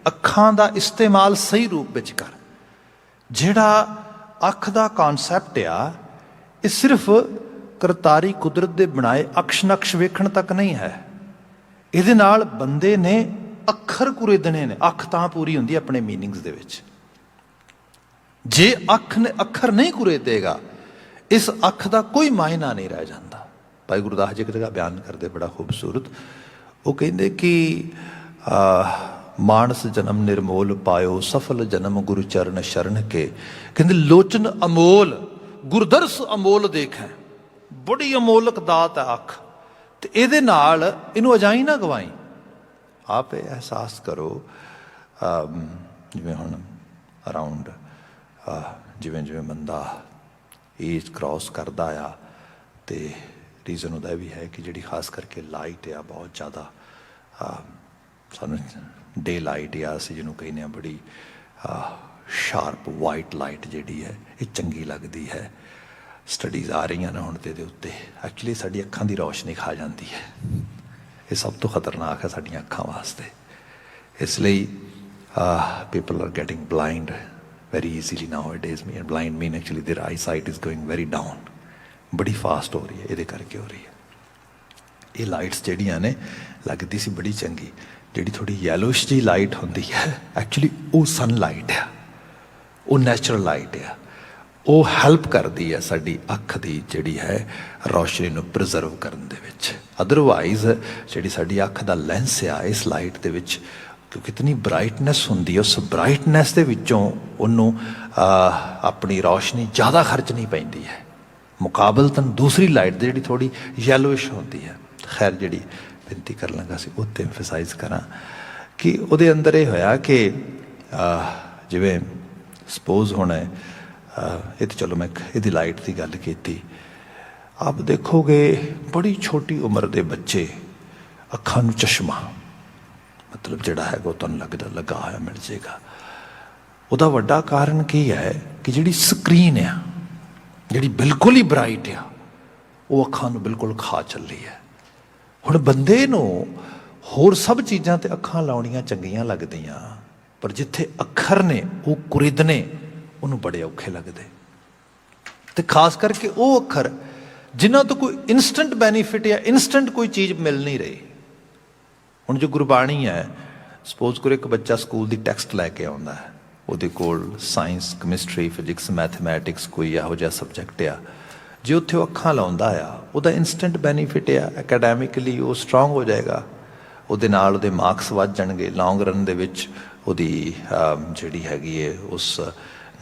ਅੱਖਾਂ ਦਾ ਇਸਤੇਮਾਲ ਸਹੀ ਰੂਪ ਵਿੱਚ ਕਰ। ਜਿਹੜਾ ਅੱਖ ਦਾ ਕਨਸੈਪਟ ਆ, ਇਹ ਸਿਰਫ ਕਰਤਾਰੀ ਕੁਦਰਤ ਦੇ ਬਣਾਏ ਅਕਸ਼ ਨਕਸ਼ ਵੇਖਣ ਤੱਕ ਨਹੀਂ ਹੈ। ਇਹਦੇ ਨਾਲ ਬੰਦੇ ਨੇ ਅੱਖਰ ਕੁਰੇਦਣੇ ਨੇ। ਅੱਖ ਤਾਂ ਪੂਰੀ ਹੁੰਦੀ ਆਪਣੇ ਮੀਨਿੰਗਸ ਦੇ ਵਿੱਚ। ਜੇ ਅੱਖ ਨੇ ਅੱਖਰ ਨਹੀਂ ਕੁਰੇਦੇਗਾ, ਇਸ ਅੱਖ ਦਾ ਕੋਈ ਮਾਇਨਾ ਨਹੀਂ ਰਹਿ ਜਾਂਦਾ। ਭਾਈ ਗੁਰਦਾਸ ਜੀ ਇੱਕ ਜਗ੍ਹਾ ਬਿਆਨ ਕਰਦੇ ਬੜਾ ਖੂਬਸੂਰਤ, ਉਹ ਕਹਿੰਦੇ ਕਿ ਮਾਨਸ ਜਨਮ ਨਿਰਮੋਲ ਪਾਇਓ ਸਫਲ ਜਨਮ ਗੁਰੂ ਚਰਨ ਸ਼ਰਨ ਕੇ। ਕਹਿੰਦੇ ਲੋਚਨ ਅਮੋਲ ਗੁਰਦਰਸ ਅਮੋਲ ਦੇਖੈ। बड़ी अमोलक दात है अख, तो ये नाल इनू अजाई ना गवाई। आप एहसास करो जिवें हुण अराउंड जिवें जिवें बंदा एज क्रॉस करता आ, तो रीज़न वह भी है कि जी खास करके लाइट आ बहुत ज़्यादा सानू डे लाइट या असीं जिन्हों कहने हैं बड़ी शार्प वाइट लाइट जी है ये चंगी लगती है। स्टडीज़ आ रही ने हुण ते उत्ते एक्चुअली साडी अखां दी रोशनी खा जाती है, ये सब तो खतरनाक है साडियां अखां वास्ते। इसलिए people are getting blind very easily now it is me, blind mean actually their eyesight is going very down, बड़ी फास्ट हो रही है, ये करके हो रही है। ये लाइट्स जड़ियाँ ने लगती सी बड़ी चंगी, जी थोड़ी येलोइश जी लाइट होंदी है एक्चुअली वो सन लाइट है, वो नैचुरल लाइट है, वो हैल्प करती है साडी अख की जिहड़ी है रोशनी नूं प्रिजर्व करन दे विच। अदरवाइज जिहड़ी साडी अख दा लेंस आ इस लाइट दे विच क्योंकि इतनी ब्राइटनैस होंदी है, उस ब्राइटनैस दे विचों उन्हों अपनी रोशनी ज़्यादा खर्चनी पैंदी है मुकाबलतन दूसरी लाइट जी थोड़ी येलोइश होती है। खैर जी बेनती कर लगा सी उत्ते एम्फेसाइज करा कि उहदे अंदर ये होया कि जिवें सपोज होना है ये तो चलो मैं यदी लाइट की गल की, आप देखोगे बड़ी छोटी उम्र के बच्चे अखां नूं चश्मा मतलब जिहड़ा है वो तुहानूं लगदा लगा होया मिल जाएगा। उहदा वड्डा कारण की है कि जिहड़ी स्क्रीन आ जिहड़ी बिल्कुल ही ब्राइट आ वो अखां नूं बिल्कुल खा चली है। हुण बंदे नूं होर सब चीज़ां ते अखां लाउणियां चंगियां लगदियां, पर जिथे अखर ने वो कुरिदने उन्होंने बड़े औखे लगते, तो खास करके वो अखर जिन्हों तो कोई इंस्टेंट बैनीफिट या इंस्टेंट कोई चीज़ मिल नहीं रही। हुण जो गुरबाणी है सपोज करो एक बच्चा स्कूल की टैक्सट लैके आउंदा है, उहदे कोल साइंस कैमिस्ट्री फिजिक्स मैथमैटिक्स कोई इहो जिहा सबजैक्ट आ, जे उत्थे अखां लाउंदा आ उहदा इंस्टेंट बैनीफिट आ एकेडैमिकली वो स्ट्रोंग हो जाएगा, उहदे नाल उहदे मार्क्स वध जाणगे, लॉन्ग रन दे विच उहदी जिहड़ी हैगी है उस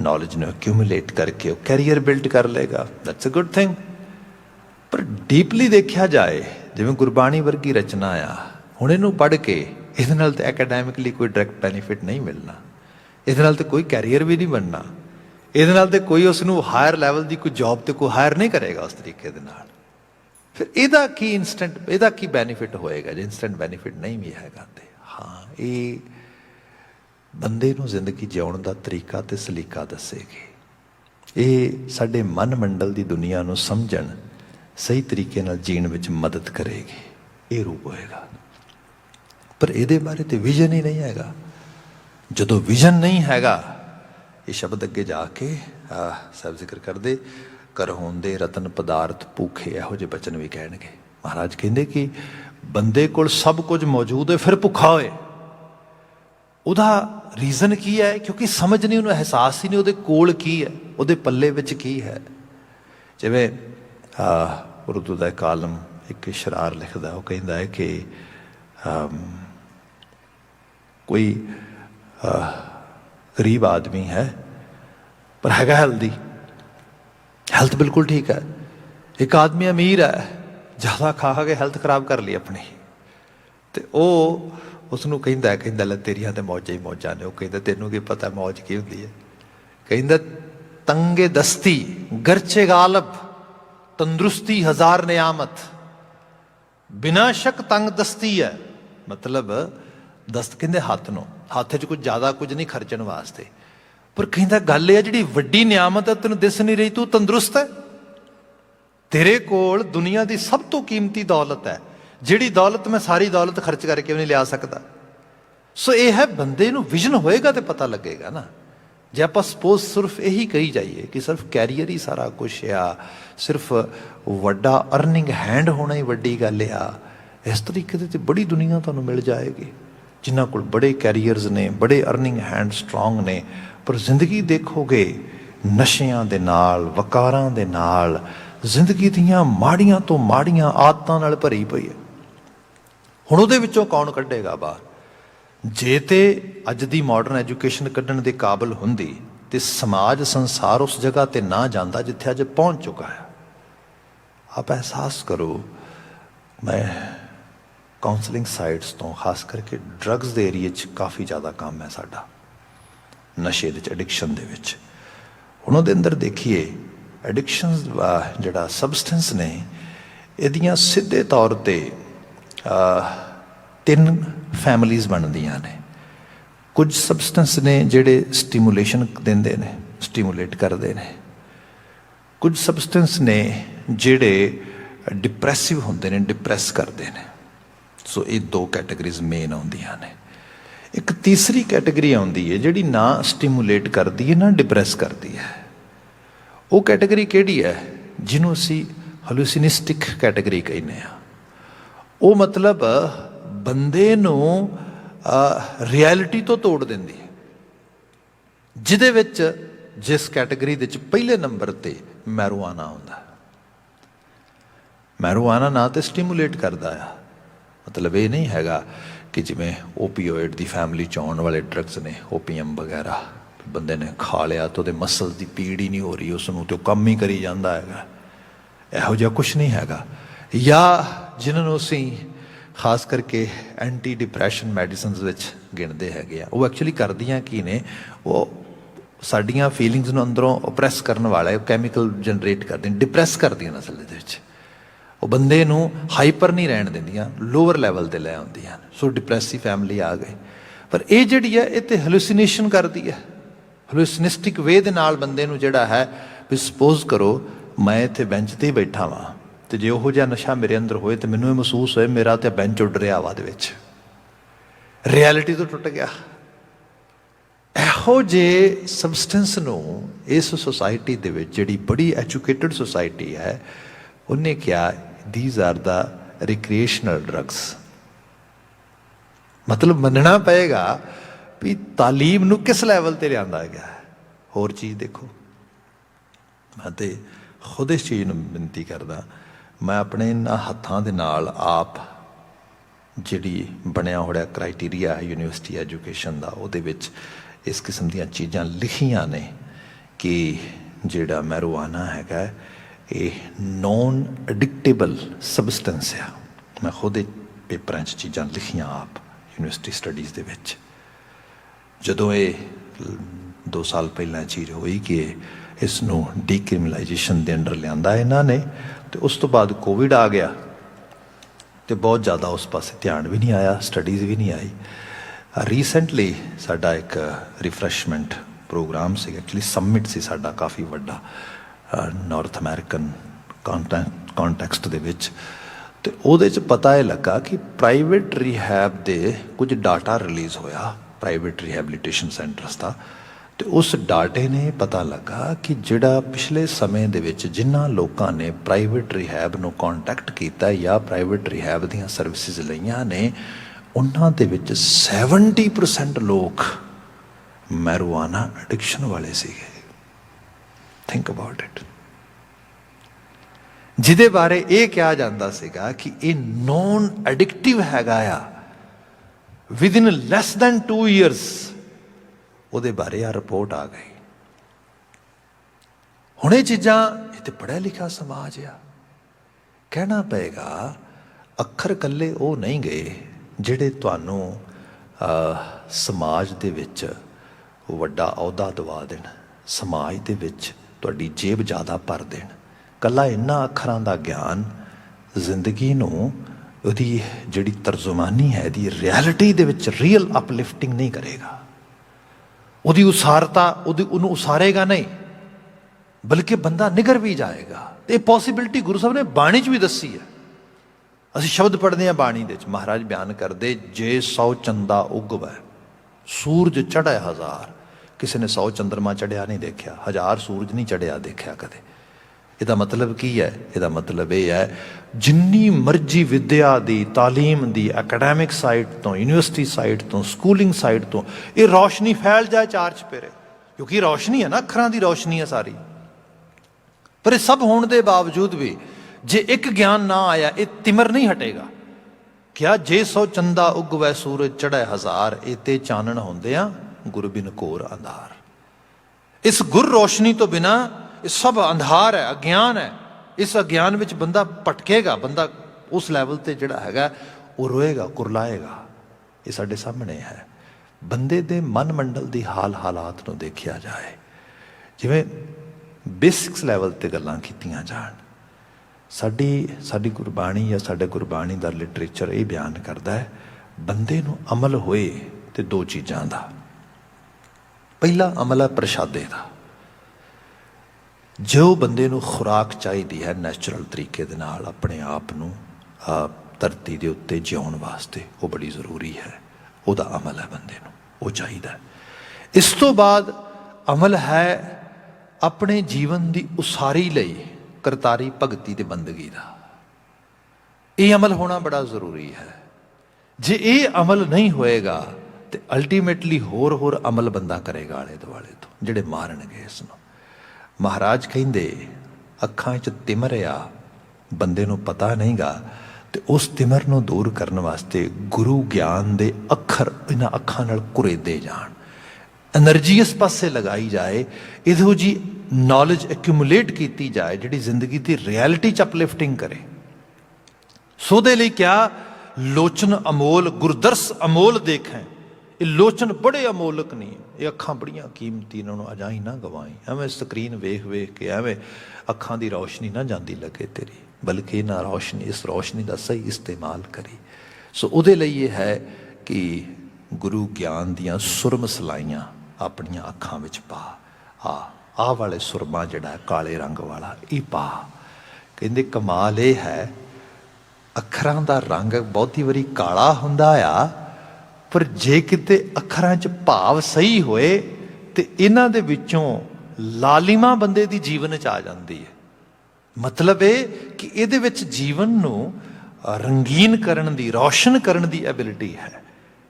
नॉलेज ने एक्यूमुलेट करके वो कैरीयर बिल्ड कर लेगा, दैट्स अ गुड थिंग। पर डीपली देखा जाए जिवें गुरबाणी वर्गी रचना आ, हुण इहनूं पढ़ के इहदे नाल ते एकेडैमिकली कोई डायरैक्ट बेनीफिट नहीं मिलना, इहदे नाल ते कोई कैरीयर भी नहीं बनना, इहदे नाल ते कोई उसनूं हायर लैवल की कोई जॉब ते कोई हायर नहीं करेगा उस तरीके दे नाल। फिर इहदा की इंस्टेंट इहदा की बेनीफिट होएगा जे इंस्टेंट बेनीफिट नहीं भी हैगा ते। हाँ ये बंदे नूं जिंदगी जिउण दा तरीका ते सलीका दसेगी, ये साडे मन मंडल की दुनिया नूं समझण सही तरीके नाल जीण विच मदद करेगी, ये रूप होएगा। पर इहदे बारे ते विजन ही नहीं हैगा। जदों विजन नहीं हैगा ये शब्द अगे जाके साहब जिक्र करदे कर होंदे रतन पदार्थ भूखे, इहो जे बचन भी कहणगे। महाराज कहंदे कि बंदे कोल सब कुछ मौजूद है फिर भुखा होए, उहदा रीजन की है क्योंकि समझ नहीं, उन्हें एहसास ही नहीं उहदे कोल की है, उहदे पल्ले विच की है। जिवें उर्दू का एक आलम एक इशरार लिखदा, वो कहंदा है कि कोई गरीब आदमी है पर हैगा हेल्दी, हेल्थ बिल्कुल ठीक है। एक आदमी अमीर है, ज़्यादा खा के हेल्थ खराब कर ली अपनी, तो उसनों कहता लै तेरिया तो मौजा ही मौजा ने। कहता तेनों की पता मौज की होंगी है। कहता तंगे दस्ती गरचे गालब तंदुरुस्ती हजार नियामत, बिना शक तंग दस्ती है, मतलब दस्त कहते हथ नो, हथ च कुछ ज़्यादा कुछ नहीं खर्चण वास्ते, पर कहता गल यह जी वड्डी नियामत है तेन दिस नहीं रही, तू तंदुरुस्त है, तेरे कोल दुनिया की सब तो कीमती दौलत है, जिहड़ी दौलत मैं सारी दौलत खर्च करके भी नहीं लिया सकता। सो यह है बंदे नूं विजन होएगा तो पता लगेगा ना। जे आप सपोज सिर्फ यही कही जाइए कि सिर्फ कैरीयर ही सारा कुछ आ, सिर्फ वड्डा अर्निंग हैंड होना ही वड्डी गल आ, इस तरीके से बड़ी दुनिया तुहानूं मिल जाएगी जिन्हां कोल बड़े कैरीयर्स ने, बड़े अर्निंग हैंड स्ट्रोंग ने, पर जिंदगी देखोगे नशियां दे नाल वकारां दे नाल जिंदगी दियां माड़ियां तो माड़ियां आदतां नाल भरी पई है। हुण उहदे विचों कौन कढेगा बाहर? जे ते अज दी मॉडर्न एजुकेशन कढण दे काबिल हुंदी ते समाज संसार उस जगह ते ना जांदा जिथे अज पहुंच चुका है। आप एहसास करो, मैं काउंसलिंग साइट्स तो खास करके ड्रग्स के एरिए काफ़ी ज़्यादा काम है साडा, नशे दे एडिक्शन दे विच। उन्होंने अंदर देखिए एडिक्शन जिहड़ा सबसटेंस ने इहदियां सीधे तौर ते 3 फैमिलीज़ बनदियां ने। कुछ सबसटेंस ने जिहड़े स्टिमुलेशन देंदे ने, स्टिमुलेट करते हैं। कुछ सबसटेंस ने जिहड़े डिप्रैसिव होंदे ने, डिप्रैस करते हैं। सो ये 2 कैटेगरीज मेन आउंदियां ने। एक तीसरी कैटेगरी आउंदी है जिहड़ी ना स्टिमुलेट करती है ना डिप्रैस करती है। वो कैटेगरी किहड़ी है? जिन्हों असी हलूसीनिस्टिक कैटेगरी कहने आ। वो मतलब बंदे नूं रियलिटी तो तोड़ देंदी है, जिहदे विच जिस कैटेगरी दे पहले नंबर ते मैरुआना आउंदा। मैरुआना ना तो स्टिमुलेट करता है, मतलब ये नहीं हैगा कि जिमें ओपीओइड की फैमिली च आने वाले ड्रग्स ने, ओपीएम वगैरह, बंदे ने खा लिया तो मसल्स की पीड़ ही नहीं हो रही, उसनों तो कम ही करी जाता है, यहो जिहा कुछ नहीं हैगा। या जिन्होंने असी खास करके एंटी डिप्रैशन मैडिसिन गिनते हैं, वो एक्चुअली करदियाँ की ने, वो साडियां फीलिंग्स नूं अंदरों ओप्रैस करने वाला कैमिकल जनरेट करते, डिप्रैस करदियां असल दे विच। वो बंदे नूं हाइपर नहीं रहन दिंदियां, लोअर लैवल ते लै आउंदियां। सो डिप्रैसिव फैमिली आ गई। पर ये जिहड़ी है ये तो हैलूसीनेशन करती है, हैलूसीनिस्टिक वे दे नाल बंदे नूं जिहड़ा है भी सपोज करो मैं इत्थे बेंच ते ही बैठा वां ते जे ओहो जिहा नशा मेरे अंदर होए तो मैनूं महसूस होए मेरा तो बेंच उड़ रहा वा दे विच, रियलिटी तो टुट गया। ਇਹੋ ਜਿਹੇ ਸਬਸਟੈਂਸ ਨੂੰ ਇਸ ਸੁਸਾਇਟੀ ਦੇ ਵਿੱਚ ਜਿਹੜੀ ਬੜੀ ਐਜੂਕੇਟਡ ਸੁਸਾਇਟੀ ਹੈ, ਉਹਨੇ ਕਿਹਾ these are the recreational drugs। मतलब ਮੰਨਣਾ ਪਏਗਾ ਵੀ ਤਾਲੀਮ ਨੂੰ ਕਿਸ ਲੈਵਲ ਤੇ ਲਿਆਂਦਾ ਗਿਆ। ਹੋਰ ਚੀਜ਼ ਦੇਖੋ, ਮੈਂ ਤੇ ਖੁਦ ਇਸ ਚੀਜ਼ ਨੂੰ ਬੇਨਤੀ ਕਰਦਾ, ਮੈਂ ਆਪਣੇ ਇਹਨਾਂ ਹੱਥਾਂ ਦੇ ਨਾਲ ਆਪ ਜਿਹੜੀ ਬਣਿਆ ਹੋਇਆ ਕ੍ਰਾਈਟੀਰੀਆ ਹੈ ਯੂਨੀਵਰਸਿਟੀ ਐਜੂਕੇਸ਼ਨ ਦਾ, ਉਹਦੇ ਵਿੱਚ इस किस्म ਦੀਆਂ चीज़ां लिखियां ने कि ਜਿਹੜਾ मैरुआना हैगा ये नॉन एडिक्टेबल सबसटेंस है। मैं खुद पेपर चीज़ां लिखियां आप यूनिवर्सिटी स्टडीज़ दे विच। जदों ये 2 साल पहला चीज़ हुई कि इसनूं डीक्रिमिनलाइजेशन के अंडर लिया इन्हां ने, तो उस तो बाद कोविड आ गया तो बहुत ज़्यादा उस पासे ध्यान भी नहीं आया, स्टडीज़ भी नहीं आई। रीसेंटली साडा एक रिफ्रैशमेंट प्रोग्राम से, एक्चुअली सबमिट से साडा काफ़ी वड्डा नॉर्थ अमेरिकन कॉन्टैक्सट दे विच, ते ओहदे च पता ये लगा कि प्राइवेट रिहैब दे कुछ डाटा रिलीज़ होया प्राइवेट रिहैबिलिटेशन सेंटर्स का। तो उस डाटे ने पता लगा कि जिहड़ा पिछले समय दे विच जिन्हां लोकां ने प्राइवेट रिहैब नूं कॉन्टैक्ट कीता या प्राइवेट रिहैब दीयां सर्विसिज लईआं ने, उन्हां दे विच 70% लोग मैरुआना एडिक्शन वाले सीगे। Think about it. जिहदे बारे ये कहा जाता सीगा कि ये नॉन एडिक्टिव हैगा आ, within less than 2 years उहदे बारे आ रिपोर्ट आ गई। हुण ये चीज़ां ये तो पढ़िया लिखा समाज आ, कहना पेगा अखर कल्ले वो नहीं गए ਜਿਹੜੇ ਤੁਹਾਨੂੰ ਸਮਾਜ ਦੇ ਵਿੱਚ ਵੱਡਾ ਅਹੁਦਾ ਦਵਾ ਦੇਣ, ਸਮਾਜ ਦੇ ਵਿੱਚ ਤੁਹਾਡੀ ਜੇਬ ਜ਼ਿਆਦਾ ਭਰ ਦੇਣ। ਕੱਲਾ ਇਹਨਾਂ ਅੱਖਰਾਂ ਦਾ ਗਿਆਨ ਜ਼ਿੰਦਗੀ ਨੂੰ ਉਹਦੀ ਜਿਹੜੀ ਤਰਜਮਾਨੀ ਹੈ ਇਹਦੀ ਰਿਐਲਿਟੀ ਦੇ ਵਿੱਚ ਰੀਅਲ ਅਪਲਿਫਟਿੰਗ ਨਹੀਂ ਕਰੇਗਾ, ਉਹਦੀ ਉਸਾਰਤਾ ਉਹਨੂੰ ਉਸਾਰੇਗਾ ਨਹੀਂ, ਬਲਕਿ ਬੰਦਾ ਨਿਗਰ ਵੀ ਜਾਏਗਾ। ਇਹ ਪੋਸੀਬਿਲਿਟੀ ਗੁਰੂ ਸਾਹਿਬ ਨੇ ਬਾਣੀ 'ਚ ਵੀ ਦੱਸੀ ਹੈ। ਅਸੀਂ ਸ਼ਬਦ ਪੜ੍ਹਦੇ ਹਾਂ ਬਾਣੀ ਦੇ ਵਿੱਚ, ਮਹਾਰਾਜ ਬਿਆਨ ਕਰਦੇ ਜੇ 100 ਚੰਦਾ ਉਗਵੈ ਸੂਰਜ ਚੜ੍ਹੈ 1000। ਕਿਸੇ ਨੇ 100 ਚੰਦਰਮਾ ਚੜ੍ਹਿਆ ਨਹੀਂ ਦੇਖਿਆ, 1000 ਸੂਰਜ ਨਹੀਂ ਚੜ੍ਹਿਆ ਦੇਖਿਆ ਕਦੇ। ਇਹਦਾ ਮਤਲਬ ਕੀ ਹੈ? ਇਹਦਾ ਮਤਲਬ ਇਹ ਹੈ ਜਿੰਨੀ ਮਰਜ਼ੀ ਵਿਦਿਆ ਦੀ, ਤਾਲੀਮ ਦੀ, ਅਕੈਡੈਮਿਕ ਸਾਈਡ ਤੋਂ, ਯੂਨੀਵਰਸਿਟੀ ਸਾਈਡ ਤੋਂ, ਸਕੂਲਿੰਗ ਸਾਈਡ ਤੋਂ ਇਹ ਰੌਸ਼ਨੀ ਫੈਲ ਜਾਏ 4 ਚੁਫੇਰੇ, ਕਿਉਂਕਿ ਰੌਸ਼ਨੀ ਹੈ ਨਾ, ਅੱਖਰਾਂ ਦੀ ਰੌਸ਼ਨੀ ਹੈ ਸਾਰੀ। ਪਰ ਇਹ ਸਭ ਹੋਣ ਦੇ ਬਾਵਜੂਦ ਵੀ जे एक ज्ञान ना आया ये तिमर नहीं हटेगा। क्या जे 100 चंदा उगवै सूरज चढ़े 1000, इते चानन होंदिया गुर बिन घोर अंधार। इस गुर रोशनी तो बिना ये सब अंधार है, अज्ञान है। इस अग्यान विच बंदा भटकेगा, बंदा उस लैवल ते जिहड़ा हैगा वो रोएगा, कुरलाएगा। ये साडे सामने है। बंदे दे मन मंडल दी हाल हालात नूं देखिया जाए, जिवें बेसिक्स लैवल ते गल्लां कीतियां जाण। साडी गुरबाणी या साडे गुरबाणी दा लिटरेचर ये बयान करदा है, बंदे नूं अमल होए ते दो चीज़ां दा। पहला अमल है प्रशादे दा। जो बंदे नूं खुराक चाहिदी है नैचुरल तरीके दे नाल अपने आप नूं धरती दे उत्ते जिउण वास्ते, वो बड़ी जरूरी है। उहदा अमल है बंदे नूं, वो चाहिदा। इस तो बाद अमल है अपने जीवन की उसारी लई करतारी भगती ते बंदगी का। ये अमल होना बड़ा जरूरी है। जे ये अमल नहीं होएगा तो अल्टीमेटली होर अमल बंदा करेगा आले दुआले तो, जिहड़े मारनगे इसनूं। महाराज कहिंदे अखां च तिमर आ, बंदे नूं पता नहीं गा, तो उस तिमर नूं दूर करने वास्ते गुरु ज्ञान दे अखर इन्हां अखां नाल कुरेदे जाण, एनर्जी इस पासे लगाई जाए, इहो जी नॉलेज एक्यूमुलेट की जाए जिहड़ी जिंदगी की रियलिटी च अपलिफ्टिंग करे। सो दे लई क्या लोचन अमोल गुरदर्श अमोल देखें। ये लोचन बड़े अमोलक नहीं, ये अखां बड़ियां कीमती, इन्होंने अजाई ना गवाई। एवें स्क्रीन वेख वेख के एवें अखां की रोशनी ना जाती लगे तेरी, बल्कि इन्हां रोशनी, इस रोशनी का सही इस्तेमाल करी। सो उहदे लई ये है कि गुरु ज्ञान दियां सुरम सलाइयां अपनियां अखां विच पा। आ वाले सुरमा जिहड़ा काले रंग वाला ये पा। कहंदे कमाल ये है, अखरां दा रंग बहुती वारी काला हुंदा आ, पर जे किते अखरां च भाव सही होए ते इन्हां दे विचों लालिमा बंदे दी जीवन च आ जांदी है। मतलब ये कि इहदे विच जीवन नूं रंगीन करन दी, रोशन करन दी एबिलिटी है।